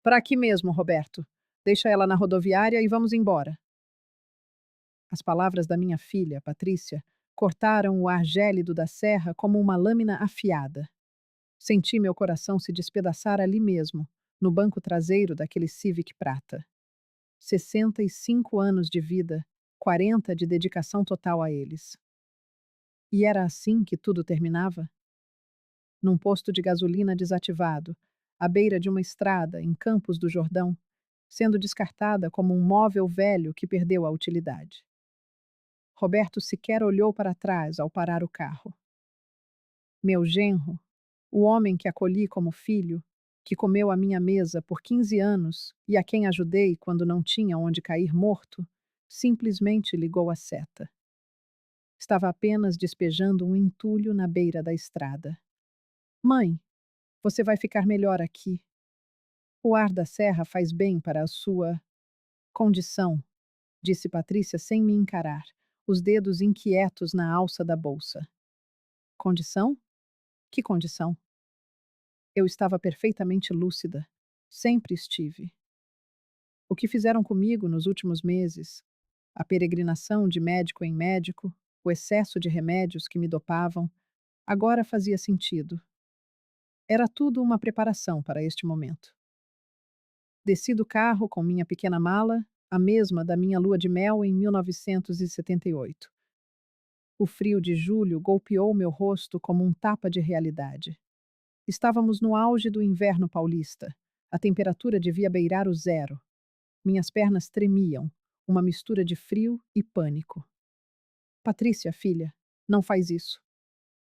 Para aqui mesmo, Roberto. Deixa ela na rodoviária e vamos embora. As palavras da minha filha, Patrícia, cortaram o ar gélido da serra como uma lâmina afiada. Senti meu coração se despedaçar ali mesmo, no banco traseiro daquele Civic prata. 65 anos de vida, 40 de dedicação total a eles. E era assim que tudo terminava? Num posto de gasolina desativado, à beira de uma estrada em Campos do Jordão, sendo descartada como um móvel velho que perdeu a utilidade. Roberto sequer olhou para trás ao parar o carro. Meu genro, o homem que acolhi como filho, que comeu à minha mesa por 15 anos e a quem ajudei quando não tinha onde cair morto, simplesmente ligou a seta. Estava apenas despejando um entulho na beira da estrada. Mãe, você vai ficar melhor aqui. O ar da serra faz bem para a sua condição, disse Patrícia sem me encarar, os dedos inquietos na alça da bolsa. Condição? Que condição? Eu estava perfeitamente lúcida. Sempre estive. O que fizeram comigo nos últimos meses, a peregrinação de médico em médico, o excesso de remédios que me dopavam, agora fazia sentido. Era tudo uma preparação para este momento. Desci do carro com minha pequena mala, a mesma da minha lua de mel em 1978. O frio de julho golpeou meu rosto como um tapa de realidade. Estávamos no auge do inverno paulista. A temperatura devia beirar o zero. Minhas pernas tremiam, uma mistura de frio e pânico. Patrícia, filha, não faz isso.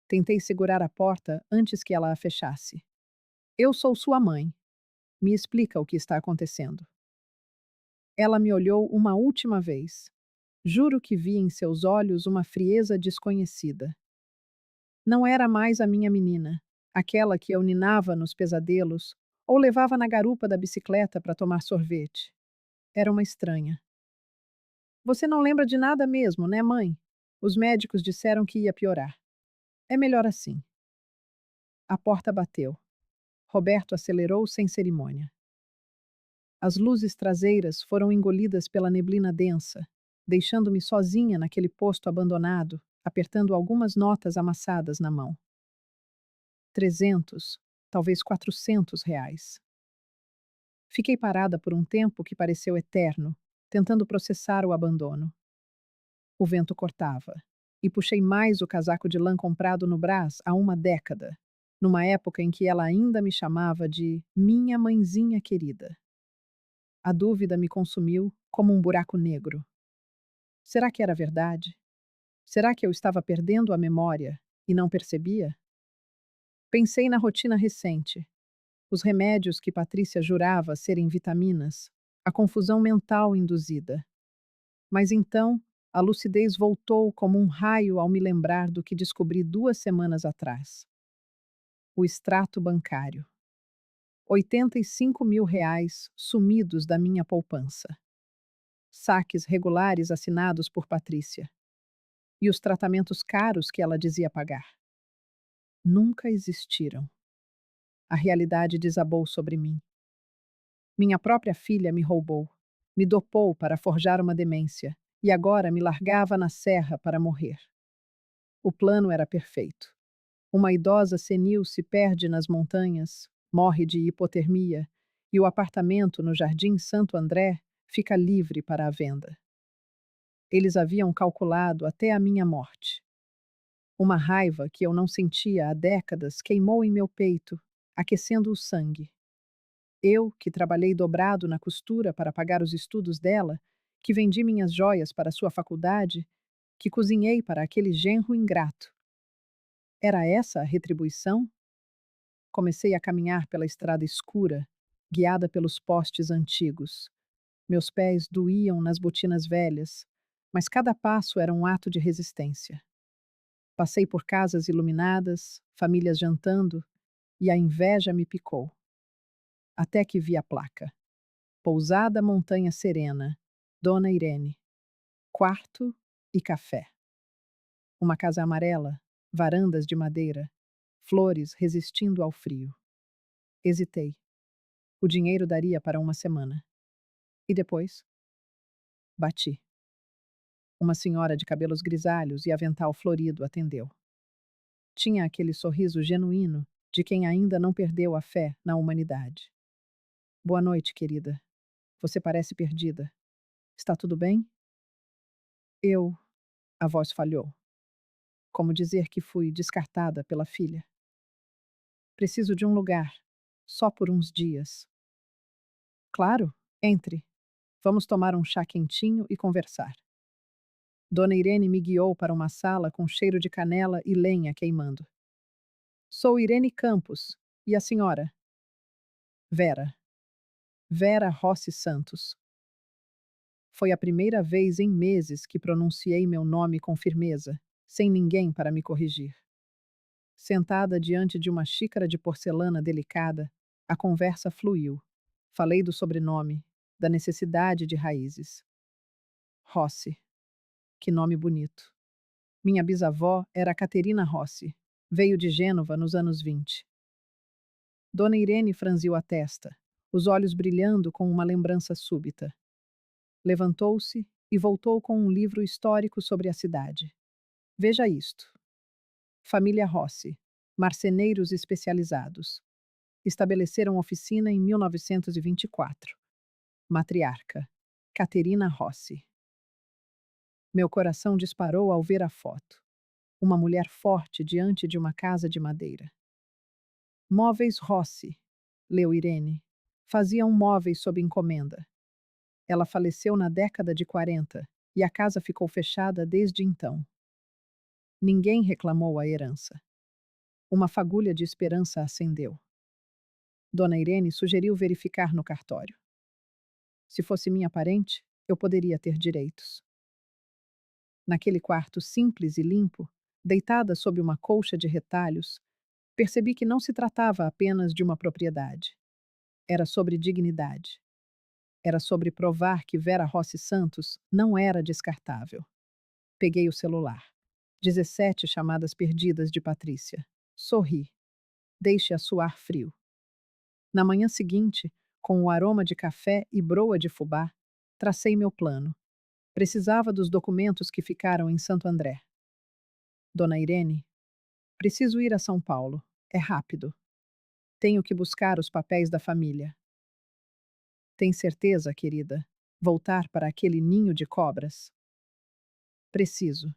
Tentei segurar a porta antes que ela a fechasse. Eu sou sua mãe. Me explica o que está acontecendo. Ela me olhou uma última vez. Juro que vi em seus olhos uma frieza desconhecida. Não era mais a minha menina, aquela que eu ninava nos pesadelos ou levava na garupa da bicicleta para tomar sorvete. Era uma estranha. Você não lembra de nada mesmo, né, mãe? Os médicos disseram que ia piorar. É melhor assim. A porta bateu. Roberto acelerou sem cerimônia. As luzes traseiras foram engolidas pela neblina densa, deixando-me sozinha naquele posto abandonado, apertando algumas notas amassadas na mão. 300, talvez R$ 400. Fiquei parada por um tempo que pareceu eterno, tentando processar o abandono. O vento cortava, e puxei mais o casaco de lã comprado no Brás há uma década, numa época em que ela ainda me chamava de minha mãezinha querida. A dúvida me consumiu como um buraco negro. Será que era verdade? Será que eu estava perdendo a memória e não percebia? Pensei na rotina recente, os remédios que Patrícia jurava serem vitaminas, a confusão mental induzida. Mas então, a lucidez voltou como um raio ao me lembrar do que descobri 2 semanas atrás. O extrato bancário. R$ 85.000 sumidos da minha poupança. Saques regulares assinados por Patrícia. E os tratamentos caros que ela dizia pagar. Nunca existiram. A realidade desabou sobre mim. Minha própria filha me roubou, me dopou para forjar uma demência, e agora me largava na serra para morrer. O plano era perfeito. Uma idosa senil se perde nas montanhas, morre de hipotermia, e o apartamento no Jardim Santo André fica livre para a venda. Eles haviam calculado até a minha morte. Uma raiva que eu não sentia há décadas queimou em meu peito, aquecendo o sangue. Eu, que trabalhei dobrado na costura para pagar os estudos dela, que vendi minhas joias para sua faculdade, que cozinhei para aquele genro ingrato. Era essa a retribuição? Comecei a caminhar pela estrada escura, guiada pelos postes antigos. Meus pés doíam nas botinas velhas, mas cada passo era um ato de resistência. Passei por casas iluminadas, famílias jantando, e a inveja me picou. Até que vi a placa. Pousada Montanha Serena, Dona Irene. Quarto e café. Uma casa amarela, varandas de madeira, flores resistindo ao frio. Hesitei. O dinheiro daria para uma semana. E depois? Bati. Uma senhora de cabelos grisalhos e avental florido atendeu. Tinha aquele sorriso genuíno de quem ainda não perdeu a fé na humanidade. Boa noite, querida. Você parece perdida. Está tudo bem? Eu. A voz falhou. Como dizer que fui descartada pela filha? Preciso de um lugar. Só por uns dias. Claro, entre. Vamos tomar um chá quentinho e conversar. Dona Irene me guiou para uma sala com cheiro de canela e lenha queimando. Sou Irene Campos. E a senhora? Vera. Vera Rossi Santos. Foi a primeira vez em meses que pronunciei meu nome com firmeza, sem ninguém para me corrigir. Sentada diante de uma xícara de porcelana delicada, a conversa fluiu. Falei do sobrenome, da necessidade de raízes. Rossi. Que nome bonito. Minha bisavó era Caterina Rossi. Veio de Gênova nos anos 20. Dona Irene franziu a testa, os olhos brilhando com uma lembrança súbita. Levantou-se e voltou com um livro histórico sobre a cidade. Veja isto. Família Rossi. Marceneiros especializados. Estabeleceram oficina em 1924. Matriarca. Caterina Rossi. Meu coração disparou ao ver a foto. Uma mulher forte diante de uma casa de madeira. Móveis Rossi, leu Irene. Faziam móveis sob encomenda. Ela faleceu na década de 40 e a casa ficou fechada desde então. Ninguém reclamou a herança. Uma fagulha de esperança acendeu. Dona Irene sugeriu verificar no cartório. Se fosse minha parente, eu poderia ter direitos. Naquele quarto simples e limpo, deitada sob uma colcha de retalhos, percebi que não se tratava apenas de uma propriedade. Era sobre dignidade. Era sobre provar que Vera Rossi Santos não era descartável. Peguei o celular. 17 chamadas perdidas de Patrícia. Sorri. Deixe-a suar frio. Na manhã seguinte, com o aroma de café e broa de fubá, tracei meu plano. Precisava dos documentos que ficaram em Santo André. Dona Irene, preciso ir a São Paulo. É rápido. Tenho que buscar os papéis da família. Tem certeza, querida? Voltar para aquele ninho de cobras? Preciso.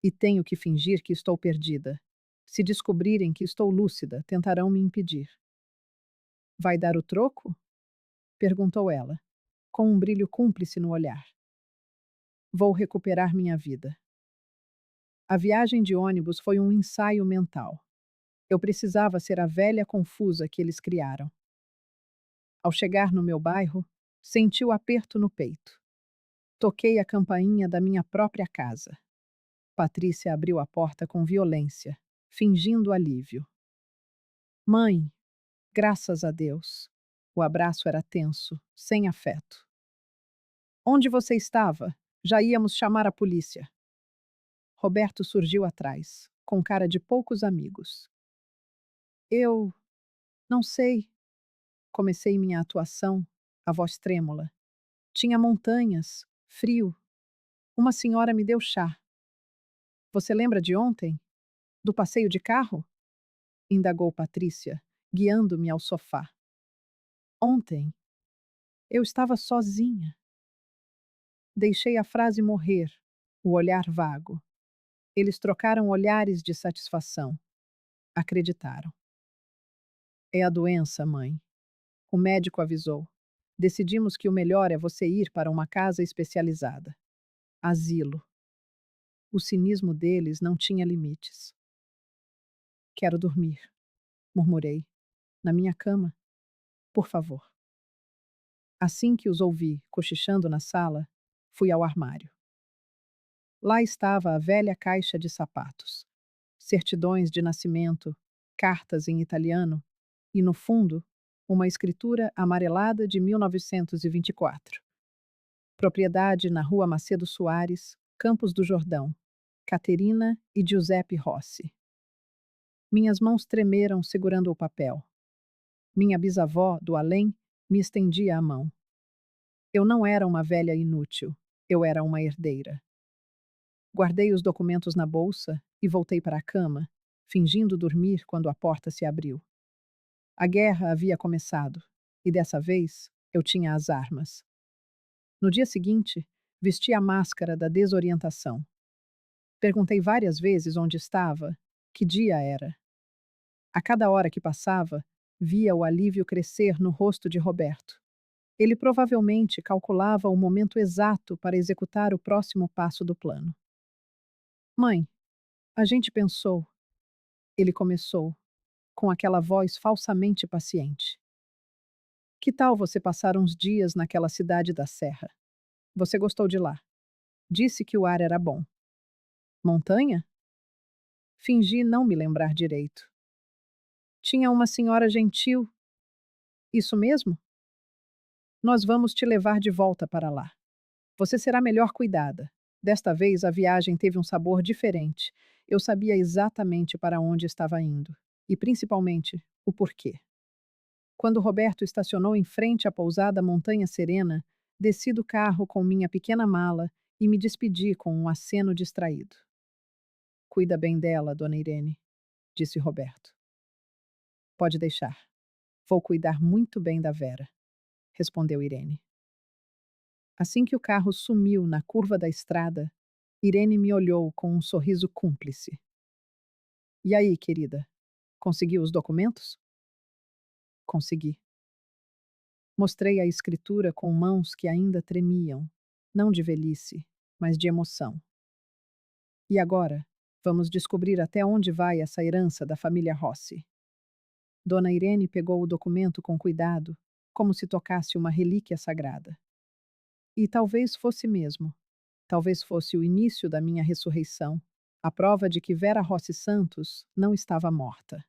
E tenho que fingir que estou perdida. Se descobrirem que estou lúcida, tentarão me impedir. Vai dar o troco? Perguntou ela, com um brilho cúmplice no olhar. Vou recuperar minha vida. A viagem de ônibus foi um ensaio mental. Eu precisava ser a velha confusa que eles criaram. Ao chegar no meu bairro, senti o aperto no peito. Toquei a campainha da minha própria casa. Patrícia abriu a porta com violência, fingindo alívio. Mãe, graças a Deus. O abraço era tenso, sem afeto. Onde você estava? Já íamos chamar a polícia. Roberto surgiu atrás, com cara de poucos amigos. Eu não sei. Comecei minha atuação, a voz trêmula. Tinha montanhas, frio. Uma senhora me deu chá. Você lembra de ontem? Do passeio de carro? Indagou Patrícia, guiando-me ao sofá. Ontem, eu estava sozinha. Deixei a frase morrer, o olhar vago. Eles trocaram olhares de satisfação. Acreditaram. É a doença, mãe. O médico avisou. Decidimos que o melhor é você ir para uma casa especializada. Asilo. O cinismo deles não tinha limites. Quero dormir, murmurei. Na minha cama. Por favor. Assim que os ouvi cochichando na sala, fui ao armário. Lá estava a velha caixa de sapatos, certidões de nascimento, cartas em italiano e, no fundo, uma escritura amarelada de 1924. Propriedade na Rua Macedo Soares, Campos do Jordão, Caterina e Giuseppe Rossi. Minhas mãos tremeram segurando o papel. Minha bisavó, do além, Me estendia a mão. Eu não era uma velha inútil, eu era uma herdeira. Guardei os documentos na bolsa e voltei para a cama, fingindo dormir quando a porta se abriu. A guerra havia começado, e dessa vez eu tinha as armas. No dia seguinte, vesti a máscara da desorientação. Perguntei várias vezes onde estava, que dia era. A cada hora que passava, via o alívio crescer no rosto de Roberto. Ele provavelmente calculava o momento exato para executar o próximo passo do plano. Mãe, a gente pensou, ele começou, com aquela voz falsamente paciente. Que tal você passar uns dias naquela cidade da Serra? Você gostou de lá? Disse que o ar era bom. Montanha? Fingi não me lembrar direito. Tinha uma senhora gentil. Isso mesmo? Nós vamos te levar de volta para lá. Você será melhor cuidada. Desta vez a viagem teve um sabor diferente. Eu sabia exatamente para onde estava indo. E principalmente o porquê. Quando Roberto estacionou em frente à pousada Montanha Serena, desci do carro com minha pequena mala e me despedi com um aceno distraído. Cuida bem dela, dona Irene, disse Roberto. Pode deixar. Vou cuidar muito bem da Vera, respondeu Irene. Assim que o carro sumiu na curva da estrada, Irene me olhou com um sorriso cúmplice. E aí, querida? Conseguiu os documentos? Consegui. Mostrei a escritura com mãos que ainda tremiam, não de velhice, mas de emoção. E agora, vamos descobrir até onde vai essa herança da família Rossi. Dona Irene pegou o documento com cuidado, como se tocasse uma relíquia sagrada. E talvez fosse mesmo. Talvez fosse o início da minha ressurreição, a prova de que Vera Rossi Santos não estava morta.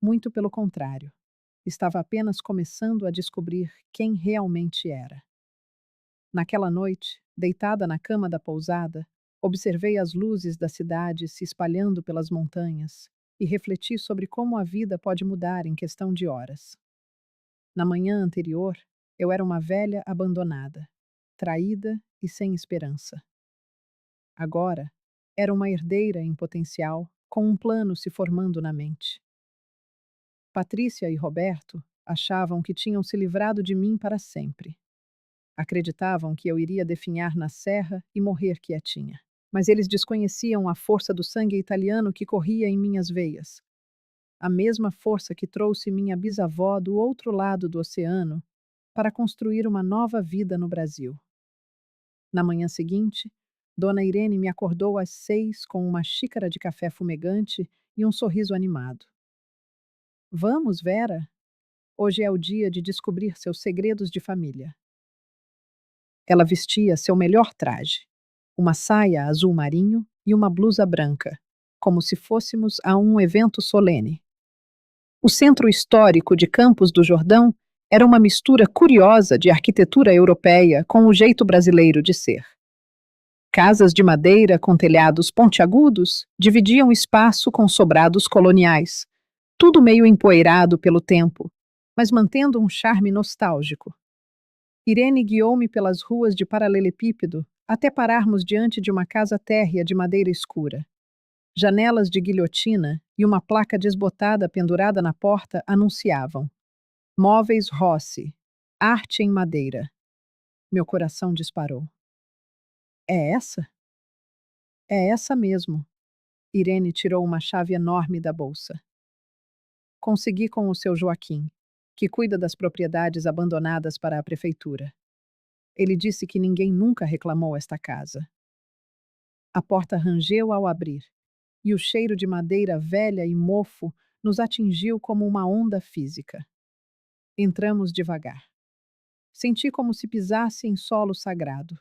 Muito pelo contrário, estava apenas começando a descobrir quem realmente era. Naquela noite, deitada na cama da pousada, observei as luzes da cidade se espalhando pelas montanhas e refleti sobre como a vida pode mudar em questão de horas. Na manhã anterior, eu era uma velha abandonada, traída e sem esperança. Agora, era uma herdeira em potencial, com um plano se formando na mente. Patrícia e Roberto achavam que tinham se livrado de mim para sempre. Acreditavam que eu iria definhar na serra e morrer quietinha. Mas eles desconheciam a força do sangue italiano que corria em minhas veias. A mesma força que trouxe minha bisavó do outro lado do oceano para construir uma nova vida no Brasil. Na manhã seguinte, Dona Irene me acordou às 6 com uma xícara de café fumegante e um sorriso animado. Vamos, Vera? Hoje é o dia de descobrir seus segredos de família. Ela vestia seu melhor traje, uma saia azul marinho e uma blusa branca, como se fôssemos a um evento solene. O centro histórico de Campos do Jordão era uma mistura curiosa de arquitetura europeia com o jeito brasileiro de ser. Casas de madeira com telhados pontiagudos dividiam espaço com sobrados coloniais, tudo meio empoeirado pelo tempo, mas mantendo um charme nostálgico. Irene guiou-me pelas ruas de paralelepípedo até pararmos diante de uma casa térrea de madeira escura. Janelas de guilhotina e uma placa desbotada pendurada na porta anunciavam: Móveis Rossi, arte em madeira. Meu coração disparou. É essa? É essa mesmo. Irene tirou uma chave enorme da bolsa. Consegui com o seu Joaquim, que cuida das propriedades abandonadas para a prefeitura. Ele disse que ninguém nunca reclamou esta casa. A porta rangeu ao abrir, e o cheiro de madeira velha e mofo nos atingiu como uma onda física. Entramos devagar. Senti como se pisasse em solo sagrado.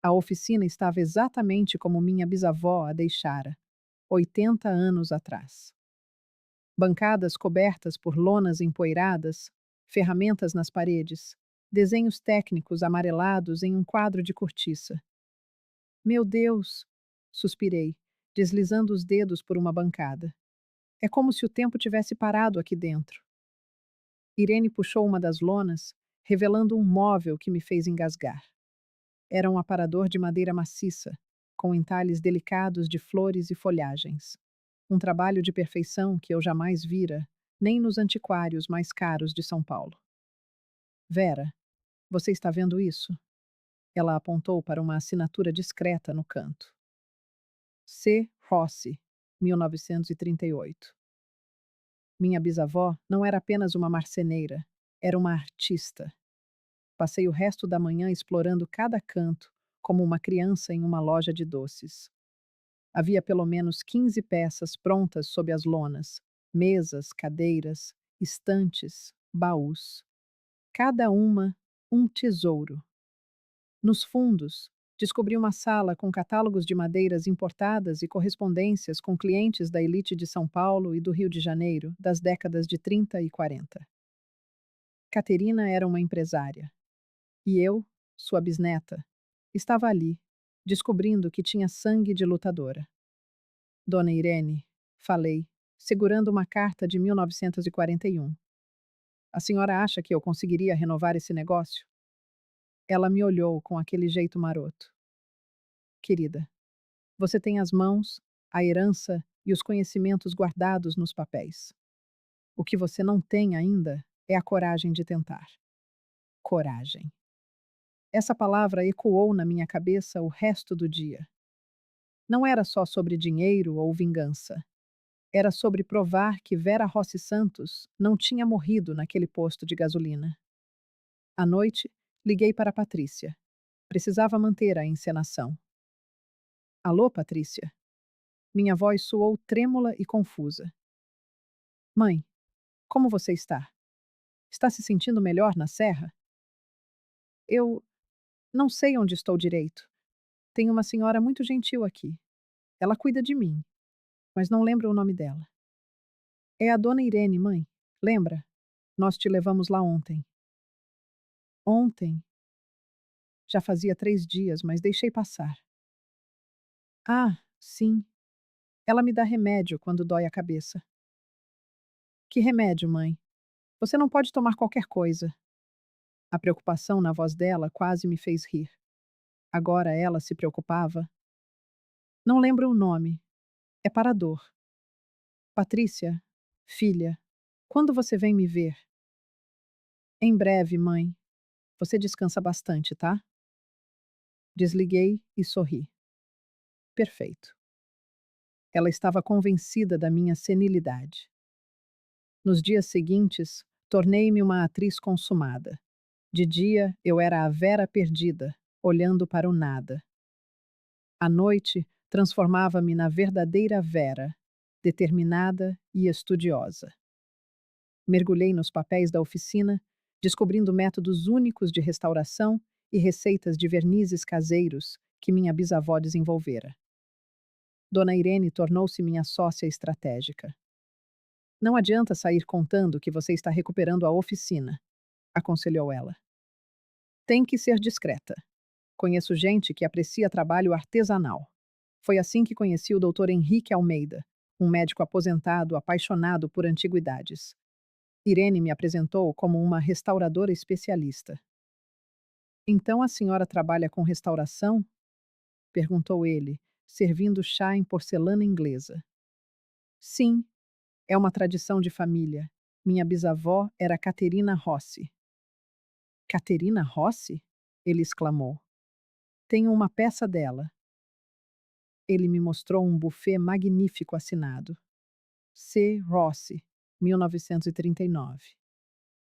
A oficina estava exatamente como minha bisavó a deixara, 80 anos atrás. Bancadas cobertas por lonas empoeiradas, ferramentas nas paredes, desenhos técnicos amarelados em um quadro de cortiça. Meu Deus! Suspirei, deslizando os dedos por uma bancada. É como se o tempo tivesse parado aqui dentro. Irene puxou uma das lonas, revelando um móvel que me fez engasgar. Era um aparador de madeira maciça, com entalhes delicados de flores e folhagens. Um trabalho de perfeição que eu jamais vira, nem nos antiquários mais caros de São Paulo. Vera, você está vendo isso? Ela apontou para uma assinatura discreta no canto. C. Rossi, 1938. Minha bisavó não era apenas uma marceneira, era uma artista. Passei o resto da manhã explorando cada canto, como uma criança em uma loja de doces. Havia pelo menos 15 peças prontas sob as lonas: mesas, cadeiras, estantes, baús. Cada uma um tesouro. Nos fundos, descobri uma sala com catálogos de madeiras importadas e correspondências com clientes da elite de São Paulo e do Rio de Janeiro das décadas de 30 e 40. Caterina era uma empresária. E eu, sua bisneta, estava ali, descobrindo que tinha sangue de lutadora. Dona Irene, falei, segurando uma carta de 1941. A senhora acha que eu conseguiria renovar esse negócio? Ela me olhou com aquele jeito maroto. Querida, você tem as mãos, a herança e os conhecimentos guardados nos papéis. O que você não tem ainda é a coragem de tentar. Coragem. Essa palavra ecoou na minha cabeça o resto do dia. Não era só sobre dinheiro ou vingança. Era sobre provar que Vera Rossi Santos não tinha morrido naquele posto de gasolina. À noite, liguei para Patrícia. Precisava manter a encenação. Alô, Patrícia? Minha voz soou trêmula e confusa. Mãe, como você está? Está se sentindo melhor na serra? Eu não sei onde estou direito. Tem uma senhora muito gentil aqui. Ela cuida de mim, mas não lembro o nome dela. É a dona Irene, mãe. Lembra? Nós te levamos lá ontem. Ontem? Já fazia 3 dias, mas deixei passar. Ah, sim. Ela me dá remédio quando dói a cabeça. Que remédio, mãe? Você não pode tomar qualquer coisa. A preocupação na voz dela quase me fez rir. Agora ela se preocupava. Não lembro o nome. É para a dor. Patrícia, filha, quando você vem me ver? Em breve, mãe. Você descansa bastante, tá? Desliguei e sorri. Perfeito. Ela estava convencida da minha senilidade. Nos dias seguintes, tornei-me uma atriz consumada. De dia, eu era a Vera perdida, olhando para o nada. À noite, transformava-me na verdadeira Vera, determinada e estudiosa. Mergulhei nos papéis da oficina, descobrindo métodos únicos de restauração e receitas de vernizes caseiros que minha bisavó desenvolvera. Dona Irene tornou-se minha sócia estratégica. Não adianta sair contando que você está recuperando a oficina, aconselhou ela. Tem que ser discreta. Conheço gente que aprecia trabalho artesanal. Foi assim que conheci o Dr. Henrique Almeida, um médico aposentado apaixonado por antiguidades. Irene me apresentou como uma restauradora especialista. Então a senhora trabalha com restauração? Perguntou ele, servindo chá em porcelana inglesa. Sim, é uma tradição de família. Minha bisavó era Caterina Rossi. Caterina Rossi? Ele exclamou. Tenho uma peça dela. Ele me mostrou um buffet magnífico assinado. C. Rossi, 1939.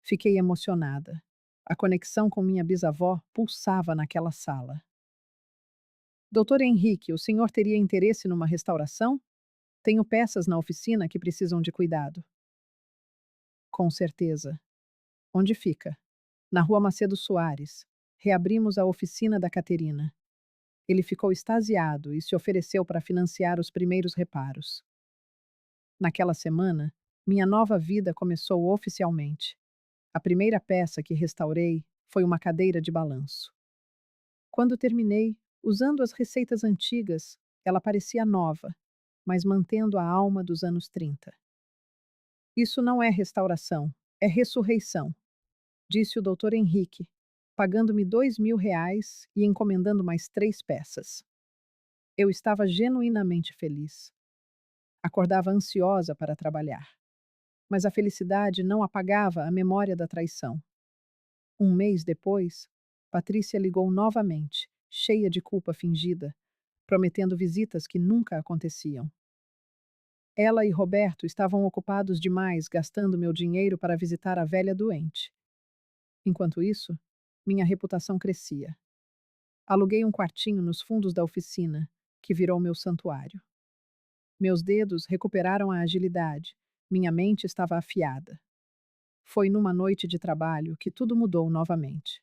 Fiquei emocionada. A conexão com minha bisavó pulsava naquela sala. Doutor Henrique, o senhor teria interesse numa restauração? Tenho peças na oficina que precisam de cuidado. Com certeza. Onde fica? Na Rua Macedo Soares. Reabrimos a oficina da Caterina. Ele ficou extasiado e se ofereceu para financiar os primeiros reparos. Naquela semana, minha nova vida começou oficialmente. A primeira peça que restaurei foi uma cadeira de balanço. Quando terminei, usando as receitas antigas, ela parecia nova, mas mantendo a alma dos anos 30. Isso não é restauração, É ressurreição, disse o doutor Henrique, pagando-me R$ 2.000 e encomendando mais 3 peças. Eu estava genuinamente feliz. Acordava ansiosa para trabalhar. Mas a felicidade não apagava a memória da traição. Um mês depois, Patrícia ligou novamente, cheia de culpa fingida, prometendo visitas que nunca aconteciam. Ela e Roberto estavam ocupados demais gastando meu dinheiro para visitar a velha doente. Enquanto isso, minha reputação crescia. Aluguei um quartinho nos fundos da oficina, que virou meu santuário. Meus dedos recuperaram a agilidade, minha mente estava afiada. Foi numa noite de trabalho que tudo mudou novamente.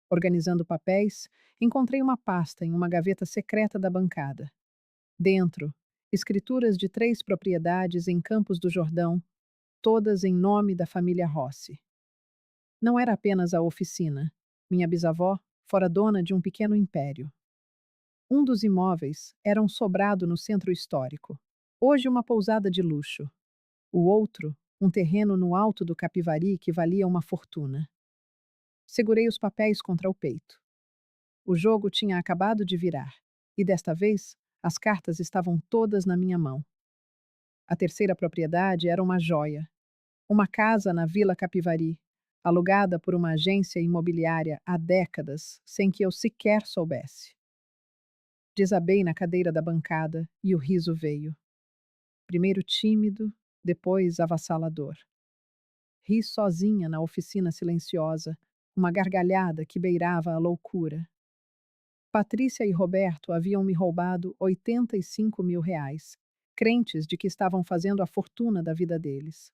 Organizando papéis, encontrei uma pasta em uma gaveta secreta da bancada. Dentro, escrituras de 3 propriedades em Campos do Jordão, todas em nome da família Rossi. Não era apenas a oficina. Minha bisavó fora dona de um pequeno império. Um dos imóveis era um sobrado no centro histórico, hoje uma pousada de luxo. O outro, um terreno no alto do Capivari que valia uma fortuna. Segurei os papéis contra o peito. O jogo tinha acabado de virar, e desta vez as cartas estavam todas na minha mão. A terceira propriedade era uma joia. Uma casa na Vila Capivari, alugada por uma agência imobiliária há décadas, sem que eu sequer soubesse. Desabei na cadeira da bancada e o riso veio. Primeiro tímido, depois avassalador. Ri sozinha na oficina silenciosa, uma gargalhada que beirava a loucura. Patrícia e Roberto haviam me roubado R$ 85.000, crentes de que estavam fazendo a fortuna da vida deles.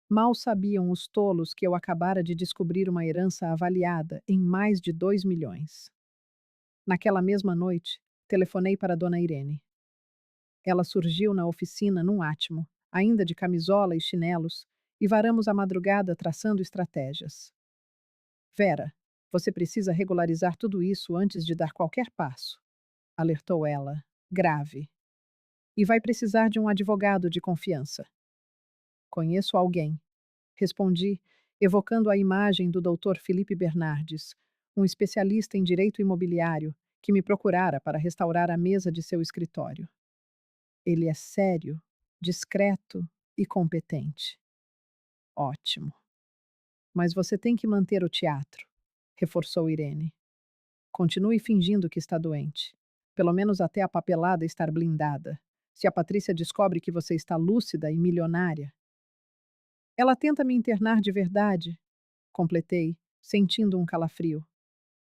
Mal sabiam os tolos que eu acabara de descobrir uma herança avaliada em mais de 2 milhões. Naquela mesma noite, telefonei para Dona Irene. Ela surgiu na oficina num átimo, ainda de camisola e chinelos, e varamos a madrugada traçando estratégias. Vera, você precisa regularizar tudo isso antes de dar qualquer passo, alertou ela, grave. E vai precisar de um advogado de confiança. Conheço alguém, respondi, evocando a imagem do Dr. Felipe Bernardes, um especialista em direito imobiliário que me procurara para restaurar a mesa de seu escritório. Ele é sério, discreto e competente. Ótimo. Mas você tem que manter o teatro, reforçou Irene. Continue fingindo que está doente. Pelo menos até a papelada estar blindada. Se a Patrícia descobre que você está lúcida e milionária. Ela tenta me internar de verdade, completei, sentindo um calafrio.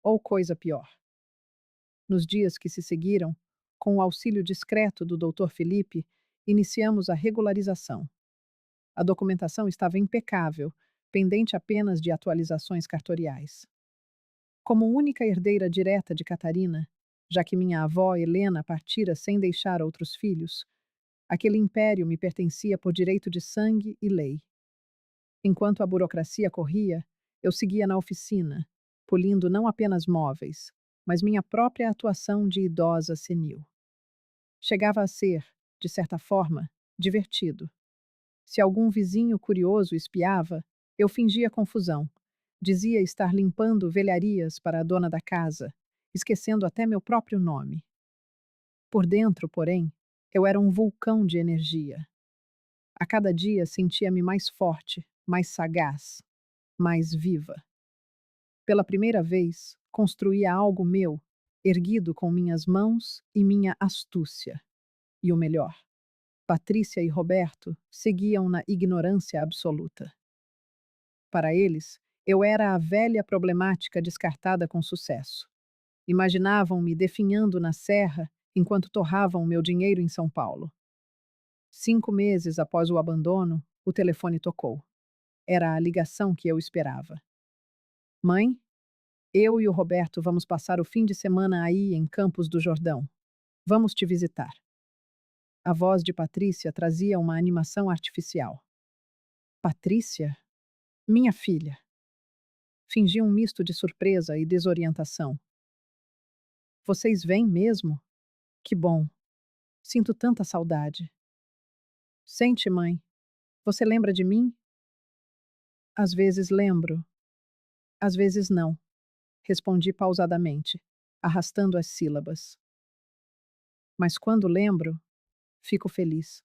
Ou coisa pior. Nos dias que se seguiram, com o auxílio discreto do Dr. Felipe, iniciamos a regularização. A documentação estava impecável, pendente apenas de atualizações cartoriais. Como única herdeira direta de Catarina, já que minha avó Helena partira sem deixar outros filhos, aquele império me pertencia por direito de sangue e lei. Enquanto a burocracia corria, eu seguia na oficina, polindo não apenas móveis, mas minha própria atuação de idosa senil. Chegava a ser, de certa forma, divertido. Se algum vizinho curioso espiava, eu fingia confusão. Dizia estar limpando velharias para a dona da casa, esquecendo até meu próprio nome. Por dentro, porém, eu era um vulcão de energia. A cada dia sentia-me mais forte, mais sagaz, mais viva. Pela primeira vez, construía algo meu, erguido com minhas mãos e minha astúcia. E o melhor, Patrícia e Roberto seguiam na ignorância absoluta. Para eles, eu era a velha problemática descartada com sucesso. Imaginavam-me definhando na serra enquanto torravam meu dinheiro em São Paulo. 5 meses após o abandono, o telefone tocou. Era a ligação que eu esperava. Mãe, eu e o Roberto vamos passar o fim de semana aí em Campos do Jordão. Vamos te visitar. A voz de Patrícia trazia uma animação artificial. Patrícia? Minha filha. Fingi um misto de surpresa e desorientação. Vocês vêm mesmo? Que bom. Sinto tanta saudade. Sente, mãe. Você lembra de mim? Às vezes lembro, às vezes não, respondi pausadamente, arrastando as sílabas. Mas quando lembro, fico feliz.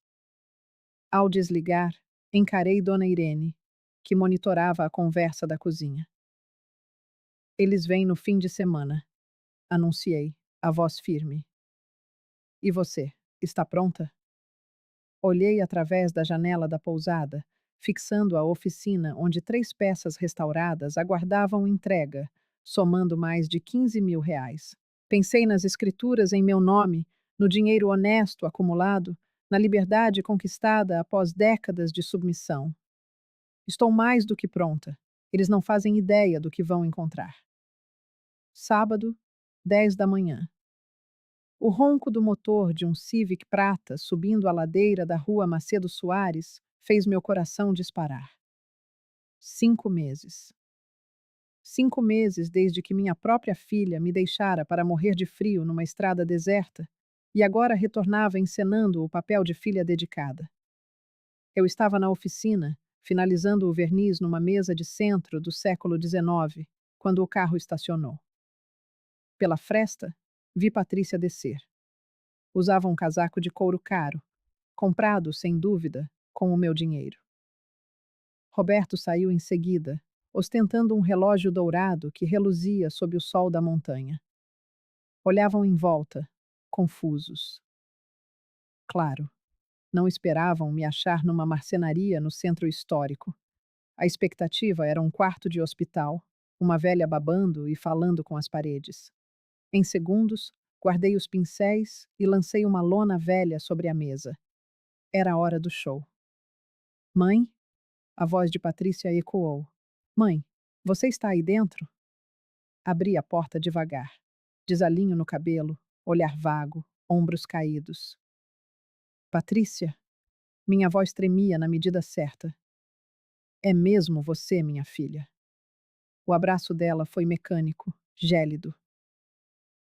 Ao desligar, encarei Dona Irene, que monitorava a conversa da cozinha. Eles vêm no fim de semana, anunciei, a voz firme. E você, está pronta? Olhei através da janela da pousada, fixando a oficina onde 3 peças restauradas aguardavam entrega, somando mais de 15.000 reais. Pensei nas escrituras em meu nome, no dinheiro honesto acumulado, na liberdade conquistada após décadas de submissão. Estou mais do que pronta. Eles não fazem ideia do que vão encontrar. Sábado, 10 da manhã. O ronco do motor de um Civic prata subindo a ladeira da rua Macedo Soares fez meu coração disparar. 5 meses. 5 meses desde que minha própria filha me deixara para morrer de frio numa estrada deserta e agora retornava encenando o papel de filha dedicada. Eu estava na oficina, finalizando o verniz numa mesa de centro do século XIX, quando o carro estacionou. Pela fresta, vi Patrícia descer. Usava um casaco de couro caro, comprado, sem dúvida, com o meu dinheiro. Roberto saiu em seguida, ostentando um relógio dourado que reluzia sob o sol da montanha. Olhavam em volta, confusos. Claro, não esperavam me achar numa marcenaria no centro histórico. A expectativa era um quarto de hospital, uma velha babando e falando com as paredes. Em segundos, guardei os pincéis e lancei uma lona velha sobre a mesa. Era a hora do show. Mãe? A voz de Patrícia ecoou. Mãe, você está aí dentro? Abri a porta devagar. Desalinho no cabelo, olhar vago, ombros caídos. Patrícia? Minha voz tremia na medida certa. É mesmo você, minha filha? O abraço dela foi mecânico, gélido.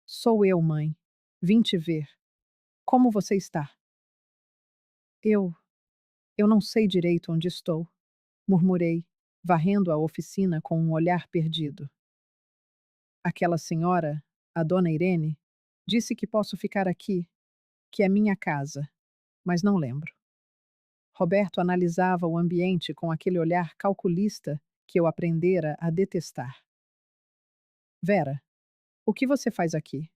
Sou eu, mãe. Vim te ver. Como você está? Eu. Eu não sei direito onde estou, murmurei, varrendo a oficina com um olhar perdido. Aquela senhora, a dona Irene, disse que posso ficar aqui, que é minha casa, mas não lembro. Roberto analisava o ambiente com aquele olhar calculista que eu aprendera a detestar. Vera, o que você faz aqui?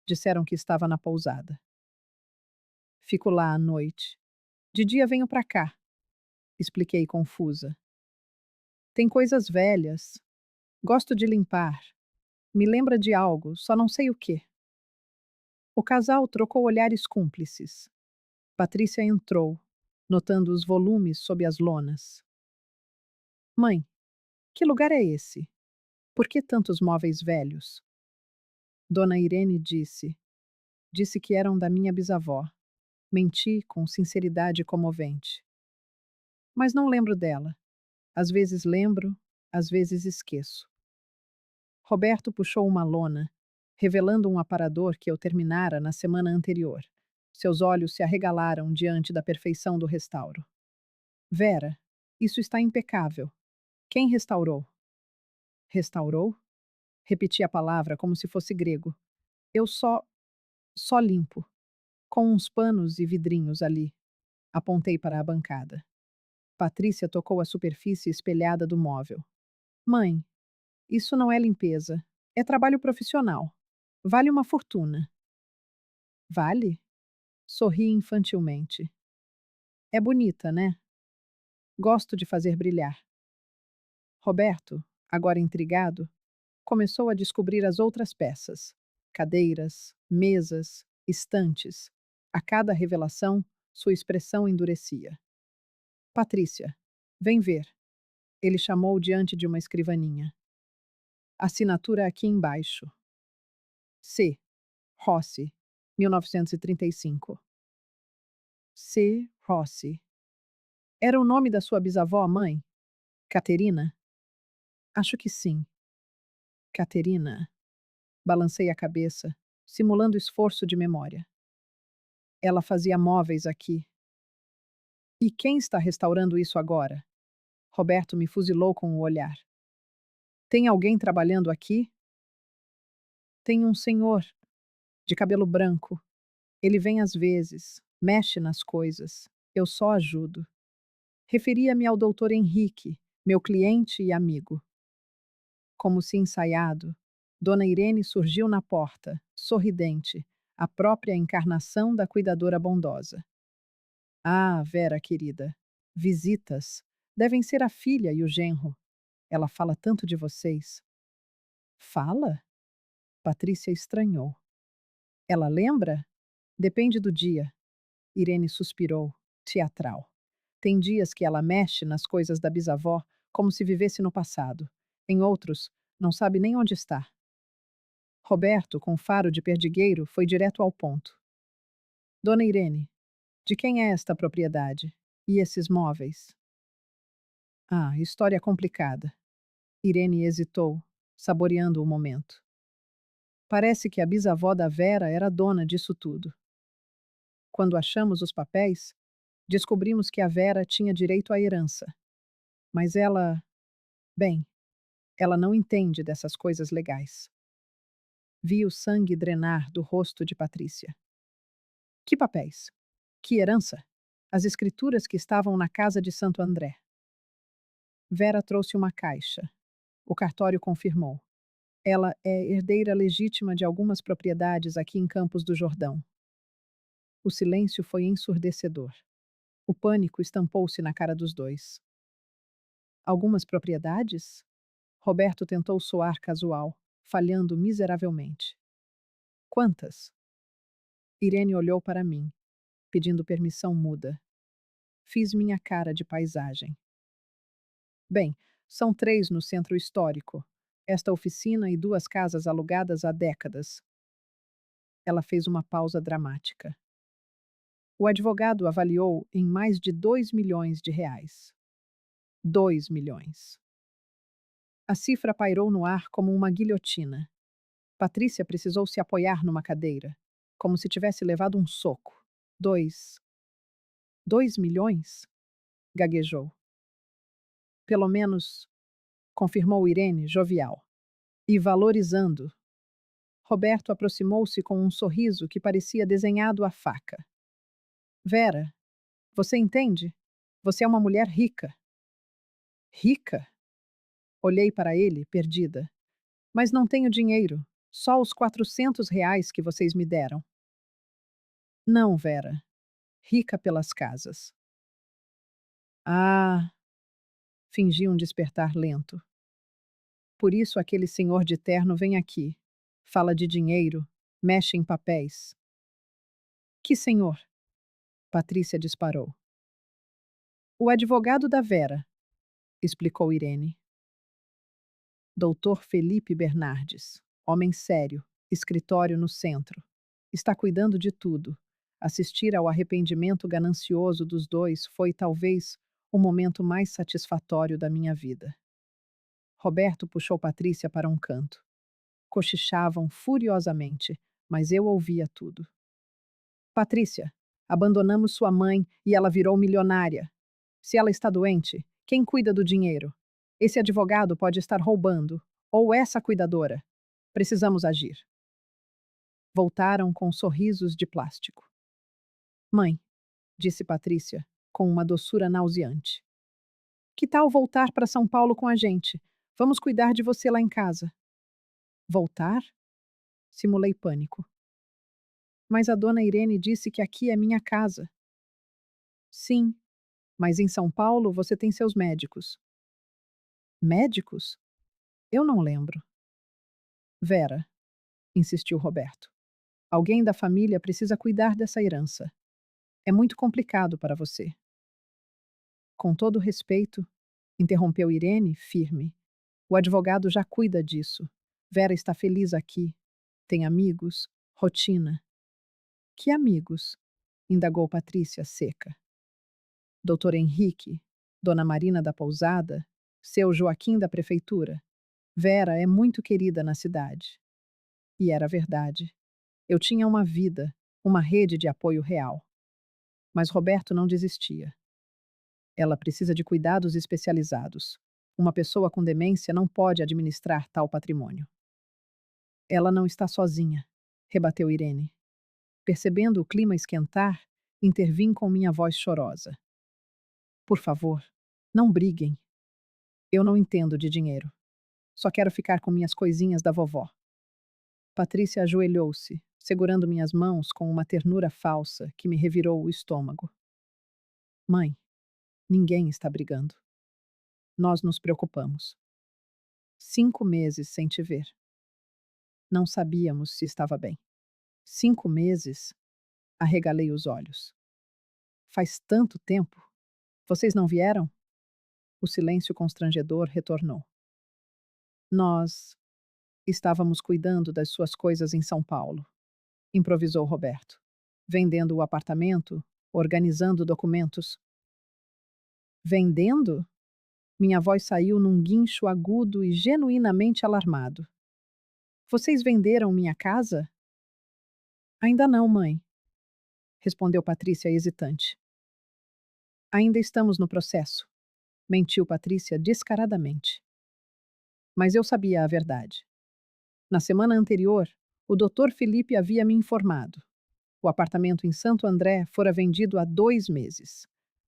Disseram que estava na pousada. Fico lá à noite. De dia venho para cá, expliquei confusa. Tem coisas velhas. Gosto de limpar. Me lembra de algo, só não sei o quê. O casal trocou olhares cúmplices. Patrícia entrou, notando os volumes sob as lonas. Mãe, que lugar é esse? Por que tantos móveis velhos? Dona Irene disse. Disse que eram da minha bisavó. Menti com sinceridade comovente. Mas não lembro dela. Às vezes lembro, às vezes esqueço. Roberto puxou uma lona, revelando um aparador que eu terminara na semana anterior. Seus olhos se arregalaram diante da perfeição do restauro. Vera, isso está impecável. Quem restaurou? Restaurou? Repeti a palavra como se fosse grego. Eu só limpo. Com uns panos e vidrinhos ali. Apontei para a bancada. Patrícia tocou a superfície espelhada do móvel. Mãe, isso não é limpeza. É trabalho profissional. Vale uma fortuna. Vale? Sorri infantilmente. É bonita, né? Gosto de fazer brilhar. Roberto, agora intrigado, começou a descobrir as outras peças: cadeiras, mesas, estantes. A cada revelação, sua expressão endurecia. Patrícia, vem ver. Ele chamou diante de uma escrivaninha. Assinatura aqui embaixo. C. Rossi, 1935. C. Rossi. Era o nome da sua bisavó, mãe? Caterina? Acho que sim. Caterina. Balancei a cabeça, simulando esforço de memória. Ela fazia móveis aqui. E quem está restaurando isso agora? Roberto me fuzilou com o olhar. Tem alguém trabalhando aqui? Tem um senhor, de cabelo branco. Ele vem às vezes, mexe nas coisas. Eu só ajudo. Referia-me ao doutor Henrique, meu cliente e amigo. Como se ensaiado, Dona Irene surgiu na porta, sorridente, a própria encarnação da cuidadora bondosa. Ah, Vera querida, visitas. Devem ser a filha e o genro. Ela fala tanto de vocês. Fala? Patrícia estranhou. Ela lembra? Depende do dia. Irene suspirou, teatral. Tem dias que ela mexe nas coisas da bisavó como se vivesse no passado. Em outros, não sabe nem onde está. Roberto, com faro de perdigueiro, foi direto ao ponto. Dona Irene, de quem é esta propriedade? E esses móveis? Ah, história complicada. Irene hesitou, saboreando o momento. Parece que a bisavó da Vera era dona disso tudo. Quando achamos os papéis, descobrimos que a Vera tinha direito à herança. Mas ela, bem, ela não entende dessas coisas legais. Vi o sangue drenar do rosto de Patrícia. Que papéis? Que herança? As escrituras que estavam na casa de Santo André. Vera trouxe uma caixa. O cartório confirmou. Ela é herdeira legítima de algumas propriedades aqui em Campos do Jordão. O silêncio foi ensurdecedor. O pânico estampou-se na cara dos dois. Algumas propriedades? Roberto tentou soar casual, falhando miseravelmente. Quantas? Irene olhou para mim, pedindo permissão muda. Fiz minha cara de paisagem. Bem, são 3 no centro histórico. Esta oficina e 2 casas alugadas há décadas. Ela fez uma pausa dramática. O advogado avaliou em mais de 2 milhões de reais. 2 milhões. A cifra pairou no ar como uma guilhotina. Patrícia precisou se apoiar numa cadeira, como se tivesse levado um soco. 2 milhões? Gaguejou. Pelo menos, confirmou Irene, jovial. E valorizando. Roberto aproximou-se com um sorriso que parecia desenhado à faca. Vera, você entende? Você é uma mulher rica. Rica? Olhei para ele, perdida. Mas não tenho dinheiro. Só os 400 reais que vocês me deram. Não, Vera. Rica pelas casas. Ah, fingi um despertar lento. Por isso aquele senhor de terno vem aqui. Fala de dinheiro, mexe em papéis. Que senhor? Patrícia disparou. O advogado da Vera, explicou Irene. Doutor Felipe Bernardes, homem sério, escritório no centro. Está cuidando de tudo. Assistir ao arrependimento ganancioso dos dois foi, talvez, o momento mais satisfatório da minha vida. Roberto puxou Patrícia para um canto. Cochichavam furiosamente, mas eu ouvia tudo. Patrícia, abandonamos sua mãe e ela virou milionária. Se ela está doente, quem cuida do dinheiro? Esse advogado pode estar roubando, ou essa cuidadora. Precisamos agir. Voltaram com sorrisos de plástico. Mãe, disse Patrícia, com uma doçura nauseante. Que tal voltar para São Paulo com a gente? Vamos cuidar de você lá em casa. Voltar? Simulei pânico. Mas a dona Irene disse que aqui é minha casa. Sim, mas em São Paulo você tem seus médicos. Médicos? Eu não lembro. Vera, insistiu Roberto. Alguém da família precisa cuidar dessa herança. É muito complicado para você. Com todo respeito, interrompeu Irene, firme. O advogado já cuida disso. Vera está feliz aqui. Tem amigos, rotina. Que amigos? Indagou Patrícia, seca. Doutor Henrique, Dona Marina da Pousada, seu Joaquim da prefeitura. Vera é muito querida na cidade. E era verdade. Eu tinha uma vida, uma rede de apoio real. Mas Roberto não desistia. Ela precisa de cuidados especializados. Uma pessoa com demência não pode administrar tal patrimônio. Ela não está sozinha, rebateu Irene. Percebendo o clima esquentar, intervim com minha voz chorosa. Por favor, não briguem. Eu não entendo de dinheiro. Só quero ficar com minhas coisinhas da vovó. Patrícia ajoelhou-se, segurando minhas mãos com uma ternura falsa que me revirou o estômago. Mãe, ninguém está brigando. Nós nos preocupamos. 5 meses sem te ver. Não sabíamos se estava bem. 5 meses? Arregalei os olhos. Faz tanto tempo. Vocês não vieram? O silêncio constrangedor retornou. Nós estávamos cuidando das suas coisas em São Paulo, improvisou Roberto. Vendendo o apartamento, organizando documentos. Vendendo? Minha voz saiu num guincho agudo e genuinamente alarmado. Vocês venderam minha casa? Ainda não, mãe, respondeu Patrícia hesitante. Ainda estamos no processo, mentiu Patrícia descaradamente. Mas eu sabia a verdade. Na semana anterior, o Dr. Felipe havia me informado. O apartamento em Santo André fora vendido há 2 meses.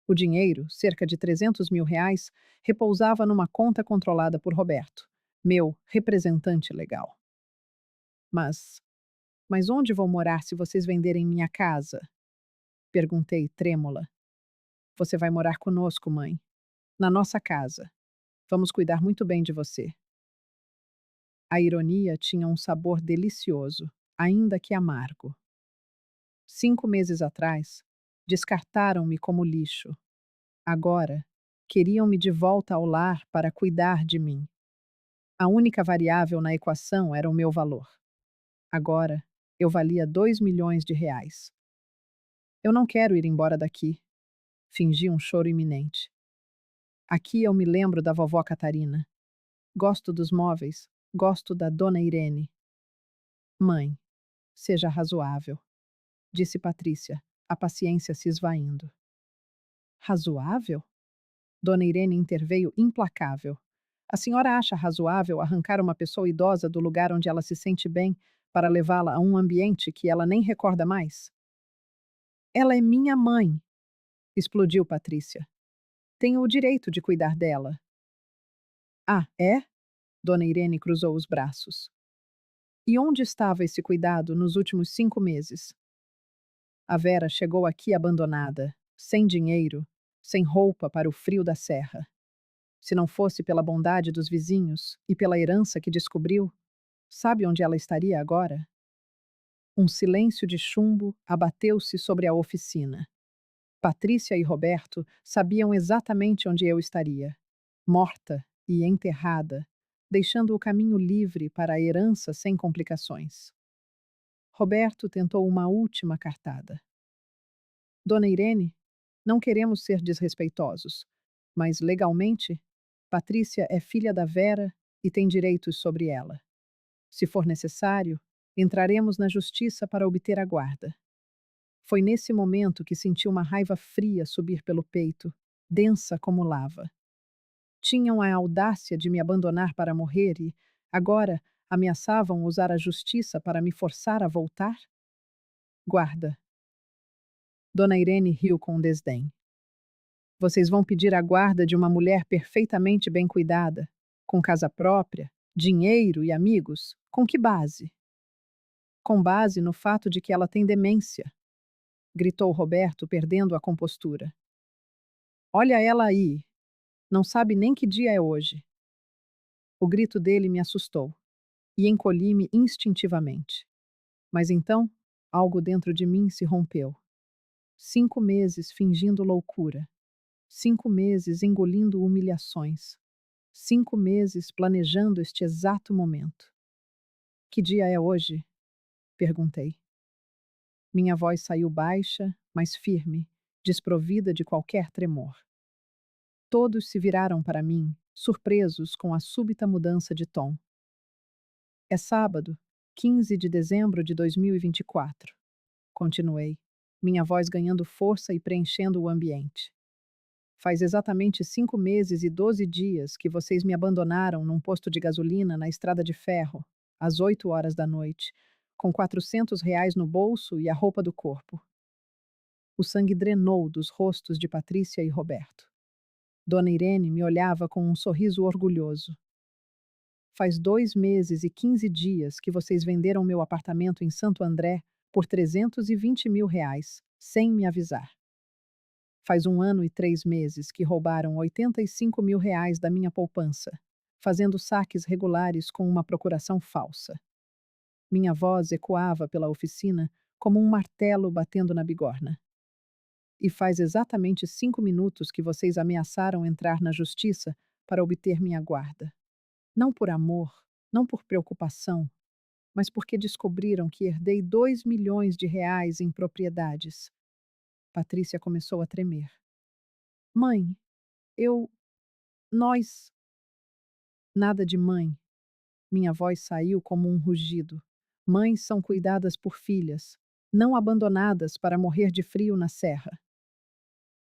O dinheiro, cerca de R$ 300.000, repousava numa conta controlada por Roberto, meu representante legal. Mas onde vou morar se vocês venderem minha casa? Perguntei, trêmula. Você vai morar conosco, mãe. Na nossa casa. Vamos cuidar muito bem de você. A ironia tinha um sabor delicioso, ainda que amargo. 5 meses atrás, descartaram-me como lixo. Agora, queriam-me de volta ao lar para cuidar de mim. A única variável na equação era o meu valor. Agora, eu valia R$ 2 milhões. Eu não quero ir embora daqui. Fingi um choro iminente. Aqui eu me lembro da vovó Catarina. Gosto dos móveis, gosto da dona Irene. Mãe, seja razoável, disse Patrícia, a paciência se esvaindo. Razoável? Dona Irene interveio implacável. A senhora acha razoável arrancar uma pessoa idosa do lugar onde ela se sente bem para levá-la a um ambiente que ela nem recorda mais? Ela é minha mãe, explodiu Patrícia. Tenho o direito de cuidar dela. Ah, é? Dona Irene cruzou os braços. E onde estava esse cuidado nos últimos 5 meses? A Vera chegou aqui abandonada, sem dinheiro, sem roupa para o frio da serra. Se não fosse pela bondade dos vizinhos e pela herança que descobriu, sabe onde ela estaria agora? Um silêncio de chumbo abateu-se sobre a oficina. Patrícia e Roberto sabiam exatamente onde eu estaria, morta e enterrada, deixando o caminho livre para a herança sem complicações. Roberto tentou uma última cartada. Dona Irene, não queremos ser desrespeitosos, mas legalmente, Patrícia é filha da Vera e tem direitos sobre ela. Se for necessário, entraremos na justiça para obter a guarda. Foi nesse momento que senti uma raiva fria subir pelo peito, densa como lava. Tinham a audácia de me abandonar para morrer e, agora, ameaçavam usar a justiça para me forçar a voltar? Guarda. Dona Irene riu com desdém. Vocês vão pedir a guarda de uma mulher perfeitamente bem cuidada, com casa própria, dinheiro e amigos? Com que base? Com base no fato de que ela tem demência, gritou Roberto, perdendo a compostura. Olha ela aí! Não sabe nem que dia é hoje. O grito dele me assustou e encolhi-me instintivamente. Mas então, algo dentro de mim se rompeu. 5 meses fingindo loucura. 5 meses engolindo humilhações. 5 meses planejando este exato momento. Que dia é hoje? Perguntei. Minha voz saiu baixa, mas firme, desprovida de qualquer tremor. Todos se viraram para mim, surpresos com a súbita mudança de tom. É sábado, 15 de dezembro de 2024. Continuei, minha voz ganhando força e preenchendo o ambiente. Faz exatamente 5 meses e 12 dias que vocês me abandonaram num posto de gasolina na estrada de ferro, às 8 horas da noite, com R$ 400 no bolso e a roupa do corpo. O sangue drenou dos rostos de Patrícia e Roberto. Dona Irene me olhava com um sorriso orgulhoso. Faz 2 meses e 15 dias que vocês venderam meu apartamento em Santo André por R$ 320 mil, sem me avisar. Faz 1 ano e 3 meses que roubaram R$ 85 mil da minha poupança, fazendo saques regulares com uma procuração falsa. Minha voz ecoava pela oficina como um martelo batendo na bigorna. E faz exatamente 5 minutos que vocês ameaçaram entrar na justiça para obter minha guarda. Não por amor, não por preocupação, mas porque descobriram que herdei R$ 2 milhões em propriedades. Patrícia começou a tremer. Mãe, eu. Nós. Nada de mãe. Minha voz saiu como um rugido. Mães são cuidadas por filhas, não abandonadas para morrer de frio na serra.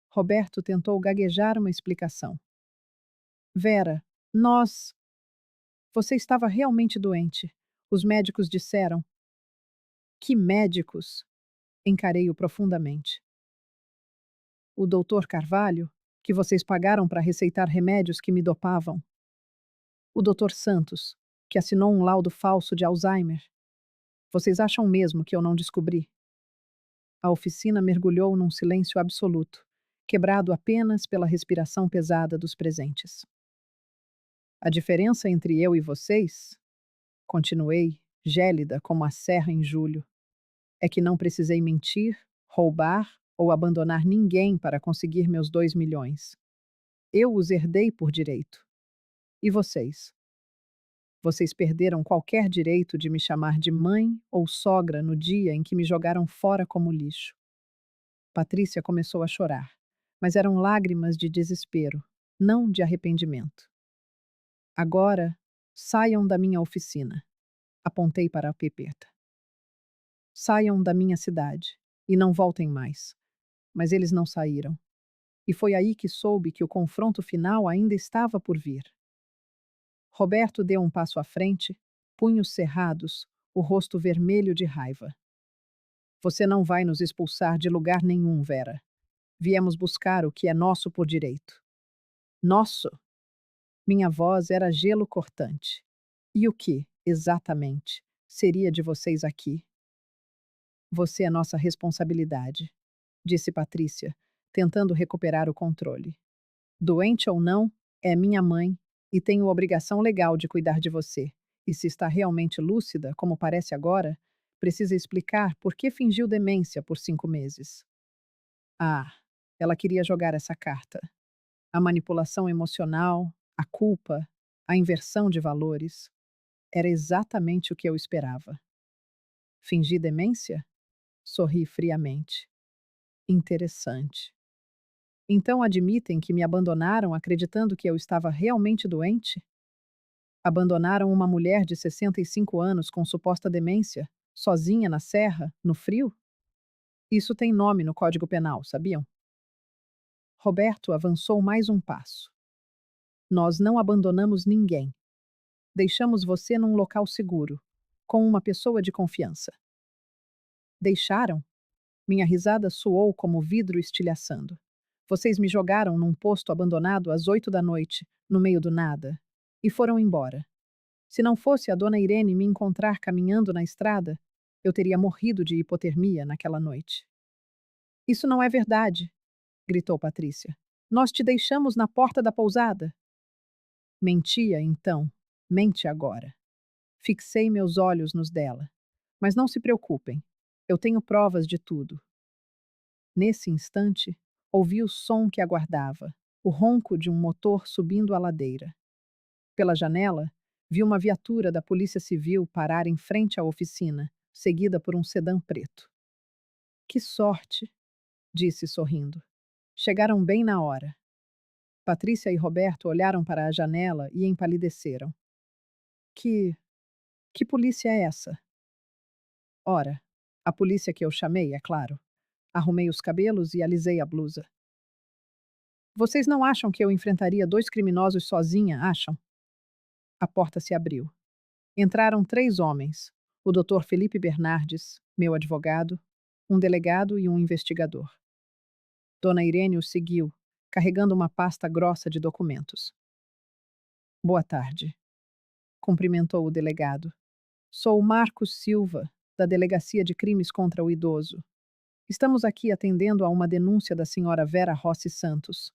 Roberto tentou gaguejar uma explicação. Vera, nós. Você estava realmente doente. Os médicos disseram. Que médicos? Encarei-o profundamente. O doutor Carvalho, que vocês pagaram para receitar remédios que me dopavam. O doutor Santos, que assinou um laudo falso de Alzheimer. Vocês acham mesmo que eu não descobri? A oficina mergulhou num silêncio absoluto, quebrado apenas pela respiração pesada dos presentes. A diferença entre eu e vocês, continuei, gélida como a serra em julho, é que não precisei mentir, roubar ou abandonar ninguém para conseguir meus 2 milhões. Eu os herdei por direito. E vocês? Vocês perderam qualquer direito de me chamar de mãe ou sogra no dia em que me jogaram fora como lixo. Patrícia começou a chorar, mas eram lágrimas de desespero, não de arrependimento. Agora, saiam da minha oficina. Apontei para a pepeta. Saiam da minha cidade e não voltem mais. Mas eles não saíram. E foi aí que soube que o confronto final ainda estava por vir. Roberto deu um passo à frente, punhos cerrados, o rosto vermelho de raiva. Você não vai nos expulsar de lugar nenhum, Vera. Viemos buscar o que é nosso por direito. Nosso? Minha voz era gelo cortante. E o que, exatamente, seria de vocês aqui? Você é nossa responsabilidade, disse Patrícia, tentando recuperar o controle. Doente ou não, é minha mãe e tenho obrigação legal de cuidar de você. E se está realmente lúcida, como parece agora, precisa explicar por que fingiu demência por 5 meses. Ah, ela queria jogar essa carta. A manipulação emocional, a culpa, a inversão de valores. Era exatamente o que eu esperava. Fingi demência? Sorri friamente. Interessante. Então admitem que me abandonaram acreditando que eu estava realmente doente? Abandonaram uma mulher de 65 anos com suposta demência, sozinha na serra, no frio? Isso tem nome no Código Penal, sabiam? Roberto avançou mais um passo. Nós não abandonamos ninguém. Deixamos você num local seguro, com uma pessoa de confiança. Deixaram? Minha risada soou como vidro estilhaçando. Vocês me jogaram num posto abandonado às 8 da noite, no meio do nada, e foram embora. Se não fosse a dona Irene me encontrar caminhando na estrada, eu teria morrido de hipotermia naquela noite. Isso não é verdade, gritou Patrícia. Nós te deixamos na porta da pousada. Mentia, então. Mente agora. Fixei meus olhos nos dela. Mas não se preocupem. Eu tenho provas de tudo. Nesse instante, ouvi o som que aguardava, o ronco de um motor subindo a ladeira. Pela janela, vi uma viatura da Polícia Civil parar em frente à oficina, seguida por um sedã preto. Que sorte, disse sorrindo. Chegaram bem na hora. Patrícia e Roberto olharam para a janela e empalideceram. Que. Que polícia é essa? Ora, a polícia que eu chamei, é claro. Arrumei os cabelos e alisei a blusa. Vocês não acham que eu enfrentaria 2 criminosos sozinha, acham? A porta se abriu. Entraram 3 homens: o Dr. Felipe Bernardes, meu advogado, um delegado e um investigador. Dona Irene os seguiu, carregando uma pasta grossa de documentos. Boa tarde, cumprimentou o delegado. Sou Marcos Silva, da Delegacia de Crimes contra o Idoso. Estamos aqui atendendo a uma denúncia da senhora Vera Rossi Santos.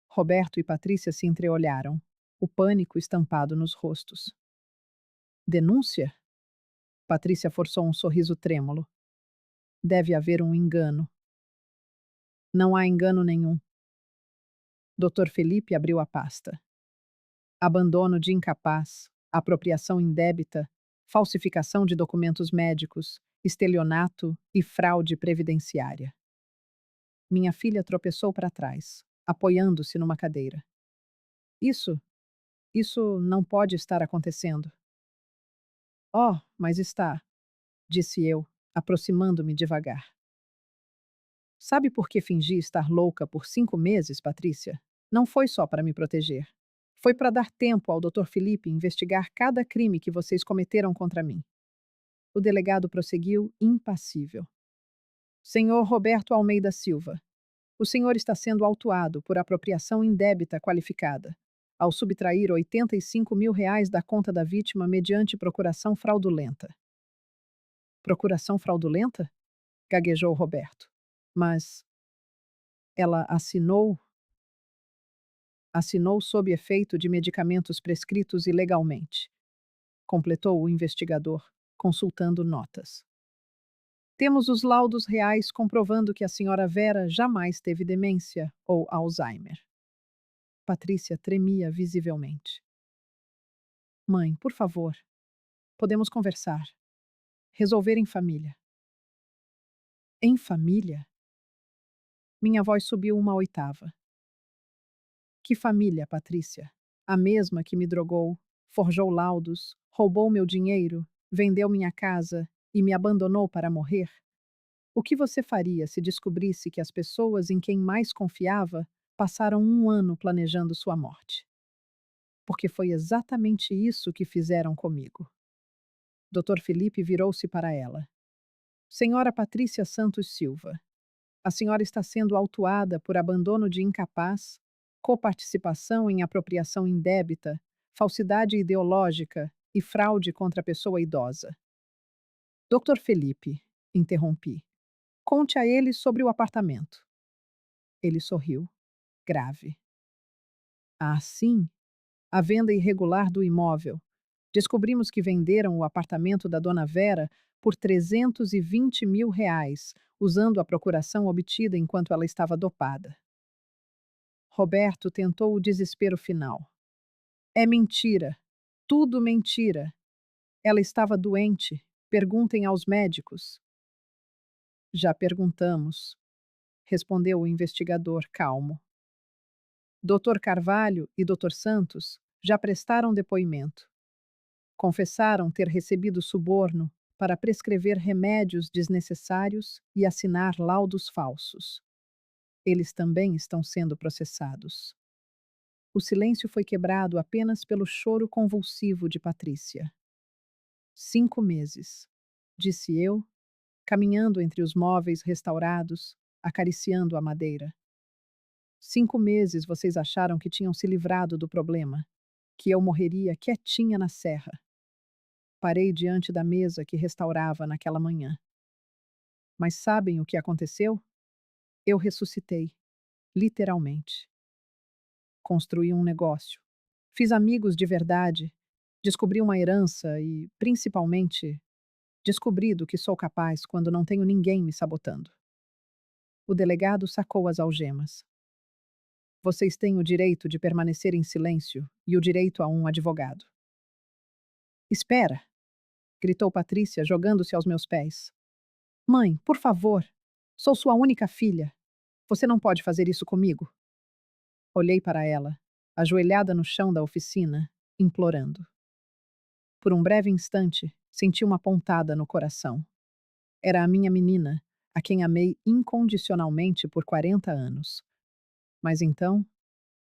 Roberto e Patrícia se entreolharam, o pânico estampado nos rostos. Denúncia? Patrícia forçou um sorriso trêmulo. Deve haver um engano. Não há engano nenhum. Dr. Felipe abriu a pasta. Abandono de incapaz, apropriação indébita, falsificação de documentos médicos, estelionato e fraude previdenciária. Minha filha tropeçou para trás, apoiando-se numa cadeira. Isso, isso não pode estar acontecendo. Oh, mas está, disse eu, aproximando-me devagar. Sabe por que fingi estar louca por 5 meses, Patrícia? Não foi só para me proteger. Foi para dar tempo ao Dr. Felipe investigar cada crime que vocês cometeram contra mim. O delegado prosseguiu, impassível. Senhor Roberto Almeida Silva, o senhor está sendo autuado por apropriação indébita qualificada, ao subtrair R$ 85.000 da conta da vítima mediante procuração fraudulenta. Procuração fraudulenta? Gaguejou Roberto. Mas ela assinou sob efeito de medicamentos prescritos ilegalmente, completou o investigador, consultando notas. Temos os laudos reais comprovando que a senhora Vera jamais teve demência ou Alzheimer. Patrícia tremia visivelmente. Mãe, por favor, podemos conversar. Resolver em família. Em família? Minha voz subiu uma oitava. Que família, Patrícia? A mesma que me drogou, forjou laudos, roubou meu dinheiro, vendeu minha casa e me abandonou para morrer? O que você faria se descobrisse que as pessoas em quem mais confiava passaram 1 ano planejando sua morte? Porque foi exatamente isso que fizeram comigo. Dr. Felipe virou-se para ela. Senhora Patrícia Santos Silva, a senhora está sendo autuada por abandono de incapaz, coparticipação em apropriação indébita, falsidade ideológica e fraude contra a pessoa idosa. Dr. Felipe, interrompi, conte a ele sobre o apartamento. Ele sorriu, grave. Ah, sim, a venda irregular do imóvel. Descobrimos que venderam o apartamento da dona Vera por R$ 320.000, usando a procuração obtida enquanto ela estava dopada. Roberto tentou o desespero final. É mentira. Tudo mentira. Ela estava doente. Perguntem aos médicos. Já perguntamos, respondeu o investigador calmo. Dr. Carvalho e Dr. Santos já prestaram depoimento. Confessaram ter recebido suborno para prescrever remédios desnecessários e assinar laudos falsos. Eles também estão sendo processados. O silêncio foi quebrado apenas pelo choro convulsivo de Patrícia. 5 meses, disse eu, caminhando entre os móveis restaurados, acariciando a madeira. 5 meses vocês acharam que tinham se livrado do problema, que eu morreria quietinha na serra. Parei diante da mesa que restaurava naquela manhã. Mas sabem o que aconteceu? Eu ressuscitei, literalmente. Construí um negócio. Fiz amigos de verdade. Descobri uma herança e, principalmente, descobri do que sou capaz quando não tenho ninguém me sabotando. O delegado sacou as algemas. Vocês têm o direito de permanecer em silêncio e o direito a um advogado. Espera! Gritou Patrícia, jogando-se aos meus pés. Mãe, por favor! Sou sua única filha. Você não pode fazer isso comigo. Olhei para ela, ajoelhada no chão da oficina, implorando. Por um breve instante, senti uma pontada no coração. Era a minha menina, a quem amei incondicionalmente por 40 anos. Mas então,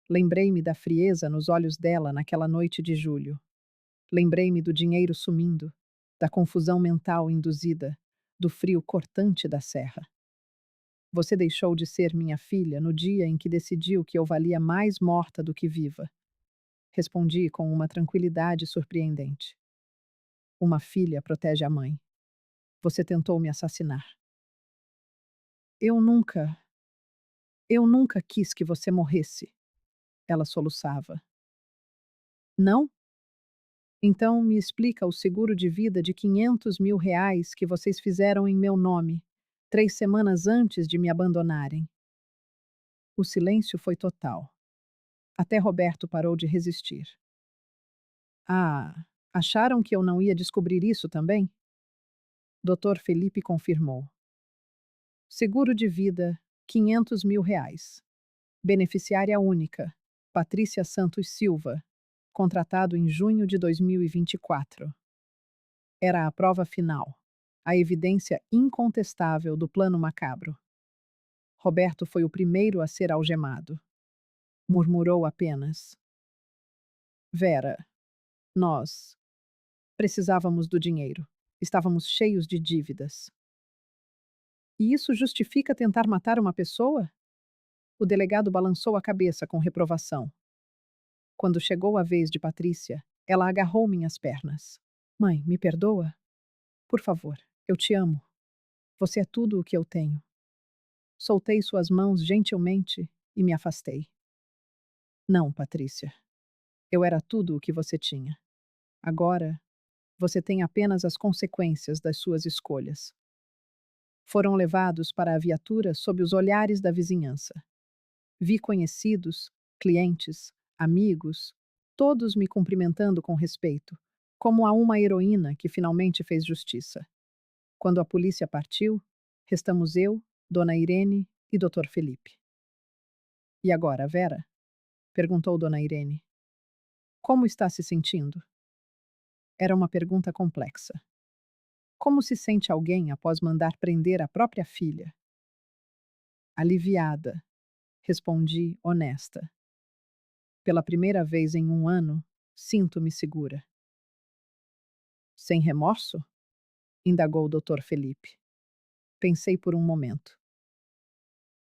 lembrei-me da frieza nos olhos dela naquela noite de julho. Lembrei-me do dinheiro sumindo, da confusão mental induzida, do frio cortante da serra. Você deixou de ser minha filha no dia em que decidiu que eu valia mais morta do que viva. Respondi com uma tranquilidade surpreendente. Uma filha protege a mãe. Você tentou me assassinar. Eu nunca, eu nunca quis que você morresse. Ela soluçava. Não? Então me explica o seguro de vida de R$ 500.000 que vocês fizeram em meu nome, 3 semanas antes de me abandonarem. O silêncio foi total. Até Roberto parou de resistir. Ah, acharam que eu não ia descobrir isso também? Dr. Felipe confirmou. Seguro de vida, R$ 500.000. Beneficiária única, Patrícia Santos Silva. Contratado em junho de 2024. Era a prova final. A evidência incontestável do plano macabro. Roberto foi o primeiro a ser algemado. Murmurou apenas. Vera, nós precisávamos do dinheiro. Estávamos cheios de dívidas. E isso justifica tentar matar uma pessoa? O delegado balançou a cabeça com reprovação. Quando chegou a vez de Patrícia, ela agarrou minhas pernas. Mãe, me perdoa? Por favor, eu te amo. Você é tudo o que eu tenho. Soltei suas mãos gentilmente e me afastei. Não, Patrícia. Eu era tudo o que você tinha. Agora, você tem apenas as consequências das suas escolhas. Foram levados para a viatura sob os olhares da vizinhança. Vi conhecidos, clientes, amigos, todos me cumprimentando com respeito, como a uma heroína que finalmente fez justiça. Quando a polícia partiu, restamos eu, Dona Irene e Dr. Felipe. E agora, Vera? Perguntou Dona Irene. Como está se sentindo? Era uma pergunta complexa. Como se sente alguém após mandar prender a própria filha? Aliviada, respondi, honesta. Pela primeira vez em um ano, sinto-me segura. Sem remorso? Indagou o Dr. Felipe. Pensei por um momento.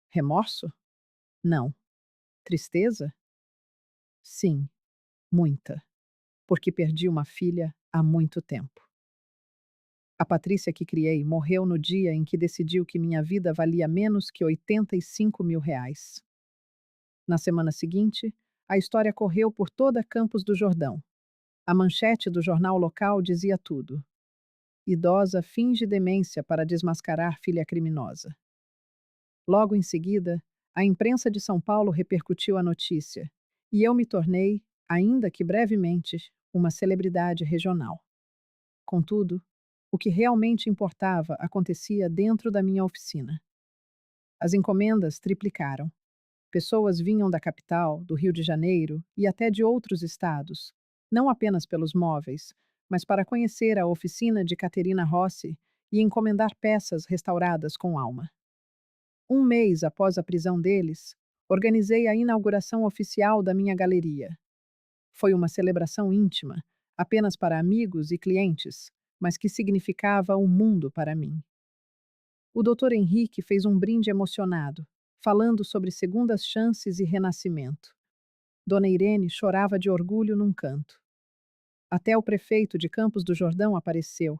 Remorso? Não. Tristeza? Sim, muita. Porque perdi uma filha há muito tempo. A Patrícia que criei morreu no dia em que decidiu que minha vida valia menos que R$ 85.000. Na semana seguinte, a história correu por toda Campos do Jordão. A manchete do jornal local dizia tudo. Idosa finge demência para desmascarar filha criminosa. Logo em seguida, a imprensa de São Paulo repercutiu a notícia, e eu me tornei, ainda que brevemente, uma celebridade regional. Contudo, o que realmente importava acontecia dentro da minha oficina. As encomendas triplicaram. Pessoas vinham da capital, do Rio de Janeiro e até de outros estados, não apenas pelos móveis, mas para conhecer a oficina de Caterina Rossi e encomendar peças restauradas com alma. Um mês após a prisão deles, organizei a inauguração oficial da minha galeria. Foi uma celebração íntima, apenas para amigos e clientes, mas que significava o mundo para mim. O Dr. Henrique fez um brinde emocionado, falando sobre segundas chances e renascimento. Dona Irene chorava de orgulho num canto. Até o prefeito de Campos do Jordão apareceu,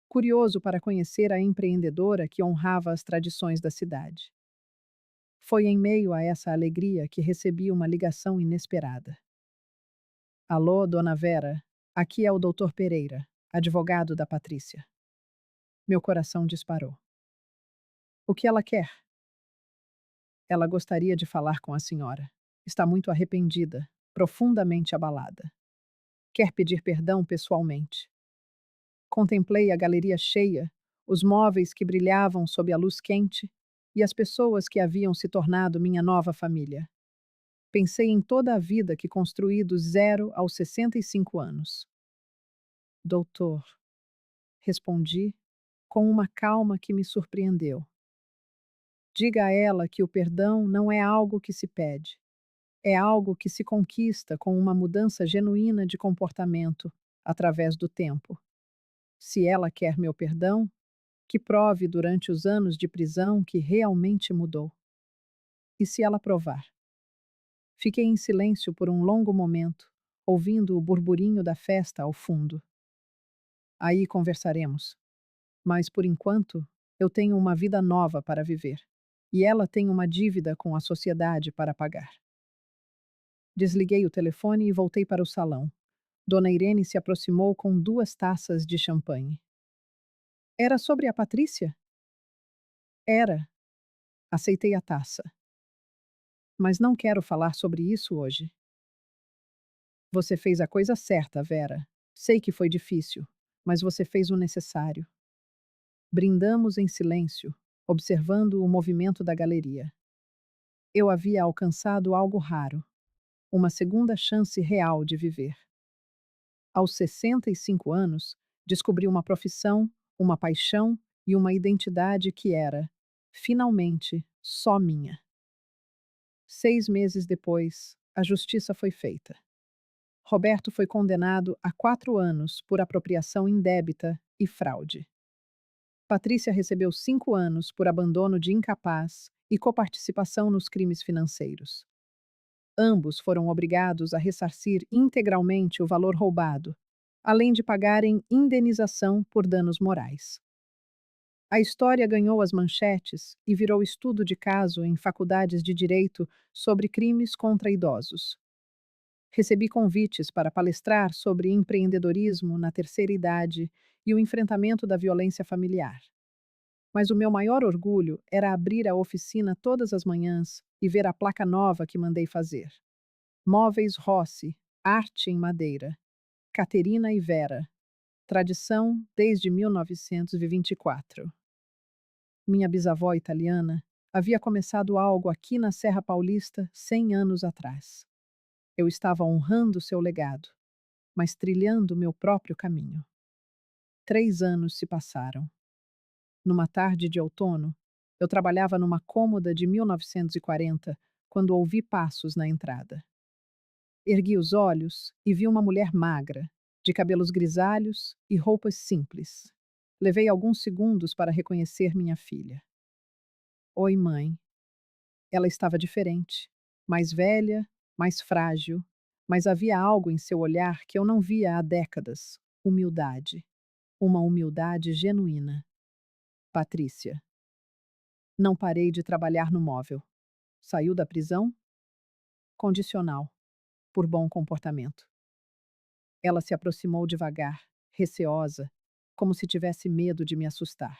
curioso para conhecer a empreendedora que honrava as tradições da cidade. Foi em meio a essa alegria que recebi uma ligação inesperada. Alô, Dona Vera, aqui é o Dr. Pereira, advogado da Patrícia. Meu coração disparou. O que ela quer? Ela gostaria de falar com a senhora. Está muito arrependida, profundamente abalada. Quer pedir perdão pessoalmente. Contemplei a galeria cheia, os móveis que brilhavam sob a luz quente e as pessoas que haviam se tornado minha nova família. Pensei em toda a vida que construí do 0 aos 65 anos. Doutor, respondi com uma calma que me surpreendeu. Diga a ela que o perdão não é algo que se pede, é algo que se conquista com uma mudança genuína de comportamento através do tempo. Se ela quer meu perdão, que prove durante os anos de prisão que realmente mudou. E se ela provar? Fiquei em silêncio por um longo momento, ouvindo o burburinho da festa ao fundo. Aí conversaremos. Mas por enquanto, eu tenho uma vida nova para viver. E ela tem uma dívida com a sociedade para pagar. Desliguei o telefone e voltei para o salão. Dona Irene se aproximou com 2 taças de champanhe. Era sobre a Patrícia? Era. Aceitei a taça. Mas não quero falar sobre isso hoje. Você fez a coisa certa, Vera. Sei que foi difícil, mas você fez o necessário. Brindamos em silêncio, observando o movimento da galeria. Eu havia alcançado algo raro, uma segunda chance real de viver. Aos 65 anos, descobri uma profissão, uma paixão e uma identidade que era, finalmente, só minha. 6 meses depois, a justiça foi feita. Roberto foi condenado a 4 anos por apropriação indébita e fraude. Patrícia recebeu 5 anos por abandono de incapaz e coparticipação nos crimes financeiros. Ambos foram obrigados a ressarcir integralmente o valor roubado, além de pagarem indenização por danos morais. A história ganhou as manchetes e virou estudo de caso em faculdades de direito sobre crimes contra idosos. Recebi convites para palestrar sobre empreendedorismo na terceira idade e o enfrentamento da violência familiar. Mas o meu maior orgulho era abrir a oficina todas as manhãs e ver a placa nova que mandei fazer. Móveis Rossi, arte em madeira. Caterina e Vera. Tradição desde 1924. Minha bisavó italiana havia começado algo aqui na Serra Paulista 100 anos atrás. Eu estava honrando seu legado, mas trilhando meu próprio caminho. 3 anos se passaram. Numa tarde de outono, eu trabalhava numa cômoda de 1940 quando ouvi passos na entrada. Ergui os olhos e vi uma mulher magra, de cabelos grisalhos e roupas simples. Levei alguns segundos para reconhecer minha filha. Oi, mãe. Ela estava diferente, mais velha, mais frágil, mas havia algo em seu olhar que eu não via há décadas: humildade. Uma humildade genuína. Patrícia. Não parei de trabalhar no móvel. Saiu da prisão? Condicional. Por bom comportamento. Ela se aproximou devagar, receosa, como se tivesse medo de me assustar.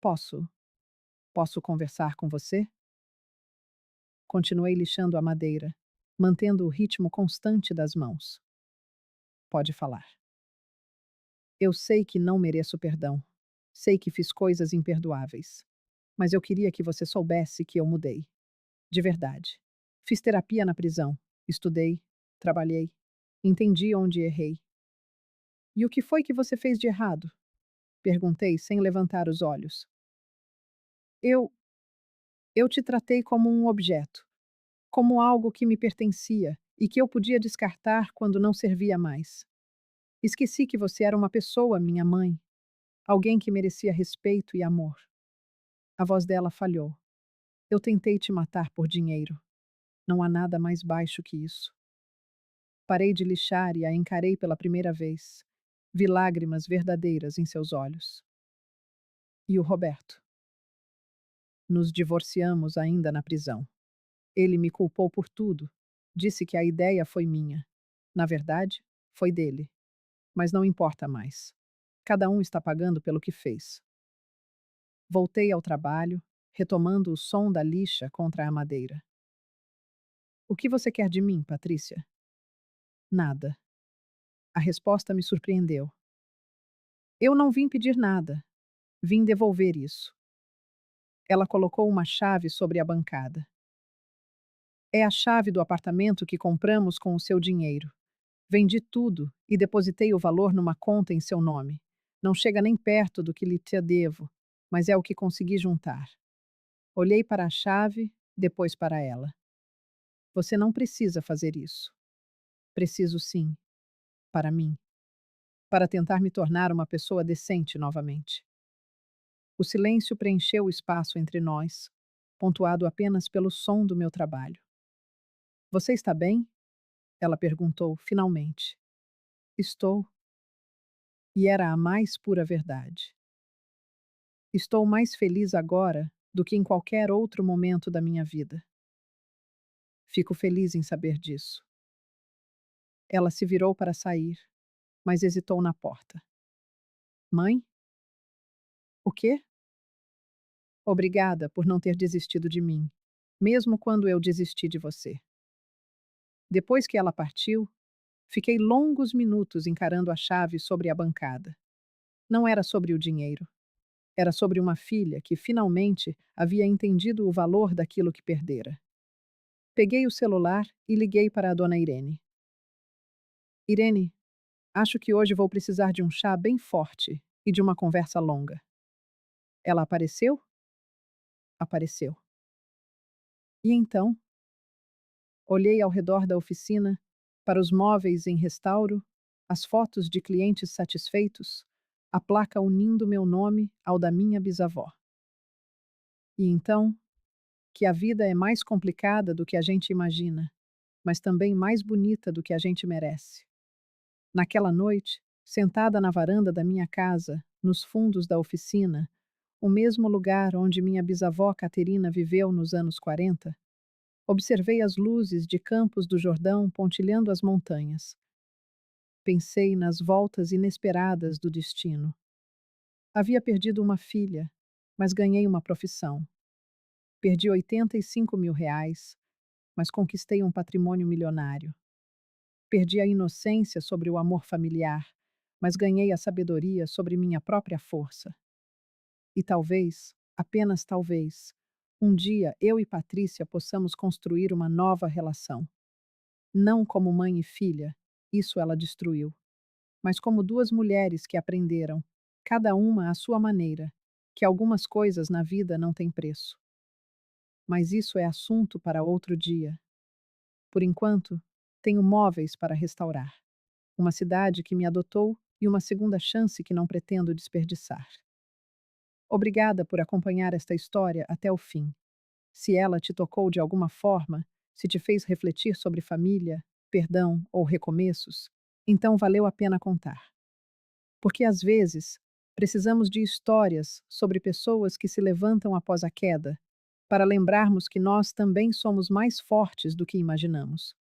Posso? Posso conversar com você? Continuei lixando a madeira, mantendo o ritmo constante das mãos. Pode falar. Eu sei que não mereço perdão. Sei que fiz coisas imperdoáveis. Mas eu queria que você soubesse que eu mudei. De verdade. Fiz terapia na prisão. Estudei. Trabalhei. Entendi onde errei. E o que foi que você fez de errado? Perguntei sem levantar os olhos. Eu. Eu te tratei como um objeto, como algo que me pertencia e que eu podia descartar quando não servia mais. Esqueci que você era uma pessoa, minha mãe, alguém que merecia respeito e amor. A voz dela falhou. Eu tentei te matar por dinheiro. Não há nada mais baixo que isso. Parei de lixar e a encarei pela primeira vez. Vi lágrimas verdadeiras em seus olhos. E o Roberto? Nos divorciamos ainda na prisão. Ele me culpou por tudo. Disse que a ideia foi minha. Na verdade, foi dele. Mas não importa mais. Cada um está pagando pelo que fez. Voltei ao trabalho, retomando o som da lixa contra a madeira. O que você quer de mim, Patrícia? Nada. A resposta me surpreendeu. Eu não vim pedir nada. Vim devolver isso. Ela colocou uma chave sobre a bancada. É a chave do apartamento que compramos com o seu dinheiro. Vendi tudo e depositei o valor numa conta em seu nome. Não chega nem perto do que lhe te devo, mas é o que consegui juntar. Olhei para a chave, depois para ela. Você não precisa fazer isso. Preciso sim, para mim, para tentar me tornar uma pessoa decente novamente. O silêncio preencheu o espaço entre nós, pontuado apenas pelo som do meu trabalho. Você está bem? Ela perguntou, finalmente. Estou. E era a mais pura verdade. Estou mais feliz agora do que em qualquer outro momento da minha vida. Fico feliz em saber disso. Ela se virou para sair, mas hesitou na porta. Mãe? O quê? Obrigada por não ter desistido de mim, mesmo quando eu desisti de você. Depois que ela partiu, fiquei longos minutos encarando a chave sobre a bancada. Não era sobre o dinheiro. Era sobre uma filha que finalmente havia entendido o valor daquilo que perdera. Peguei o celular e liguei para a dona Irene. Irene, acho que hoje vou precisar de um chá bem forte e de uma conversa longa. Ela apareceu? Apareceu. E então? Olhei ao redor da oficina, para os móveis em restauro, as fotos de clientes satisfeitos, a placa unindo meu nome ao da minha bisavó. E então, que a vida é mais complicada do que a gente imagina, mas também mais bonita do que a gente merece. Naquela noite, sentada na varanda da minha casa, nos fundos da oficina, o mesmo lugar onde minha bisavó Caterina viveu nos anos 40, observei as luzes de Campos do Jordão pontilhando as montanhas. Pensei nas voltas inesperadas do destino. Havia perdido uma filha, mas ganhei uma profissão. Perdi R$ 85.000, mas conquistei um patrimônio milionário. Perdi a inocência sobre o amor familiar, mas ganhei a sabedoria sobre minha própria força. E talvez, apenas talvez, um dia eu e Patrícia possamos construir uma nova relação. Não como mãe e filha, isso ela destruiu, mas como duas mulheres que aprenderam, cada uma à sua maneira, que algumas coisas na vida não têm preço. Mas isso é assunto para outro dia. Por enquanto, tenho móveis para restaurar, uma cidade que me adotou e uma segunda chance que não pretendo desperdiçar. Obrigada por acompanhar esta história até o fim. Se ela te tocou de alguma forma, se te fez refletir sobre família, perdão ou recomeços, então valeu a pena contar. Porque às vezes precisamos de histórias sobre pessoas que se levantam após a queda, para lembrarmos que nós também somos mais fortes do que imaginamos.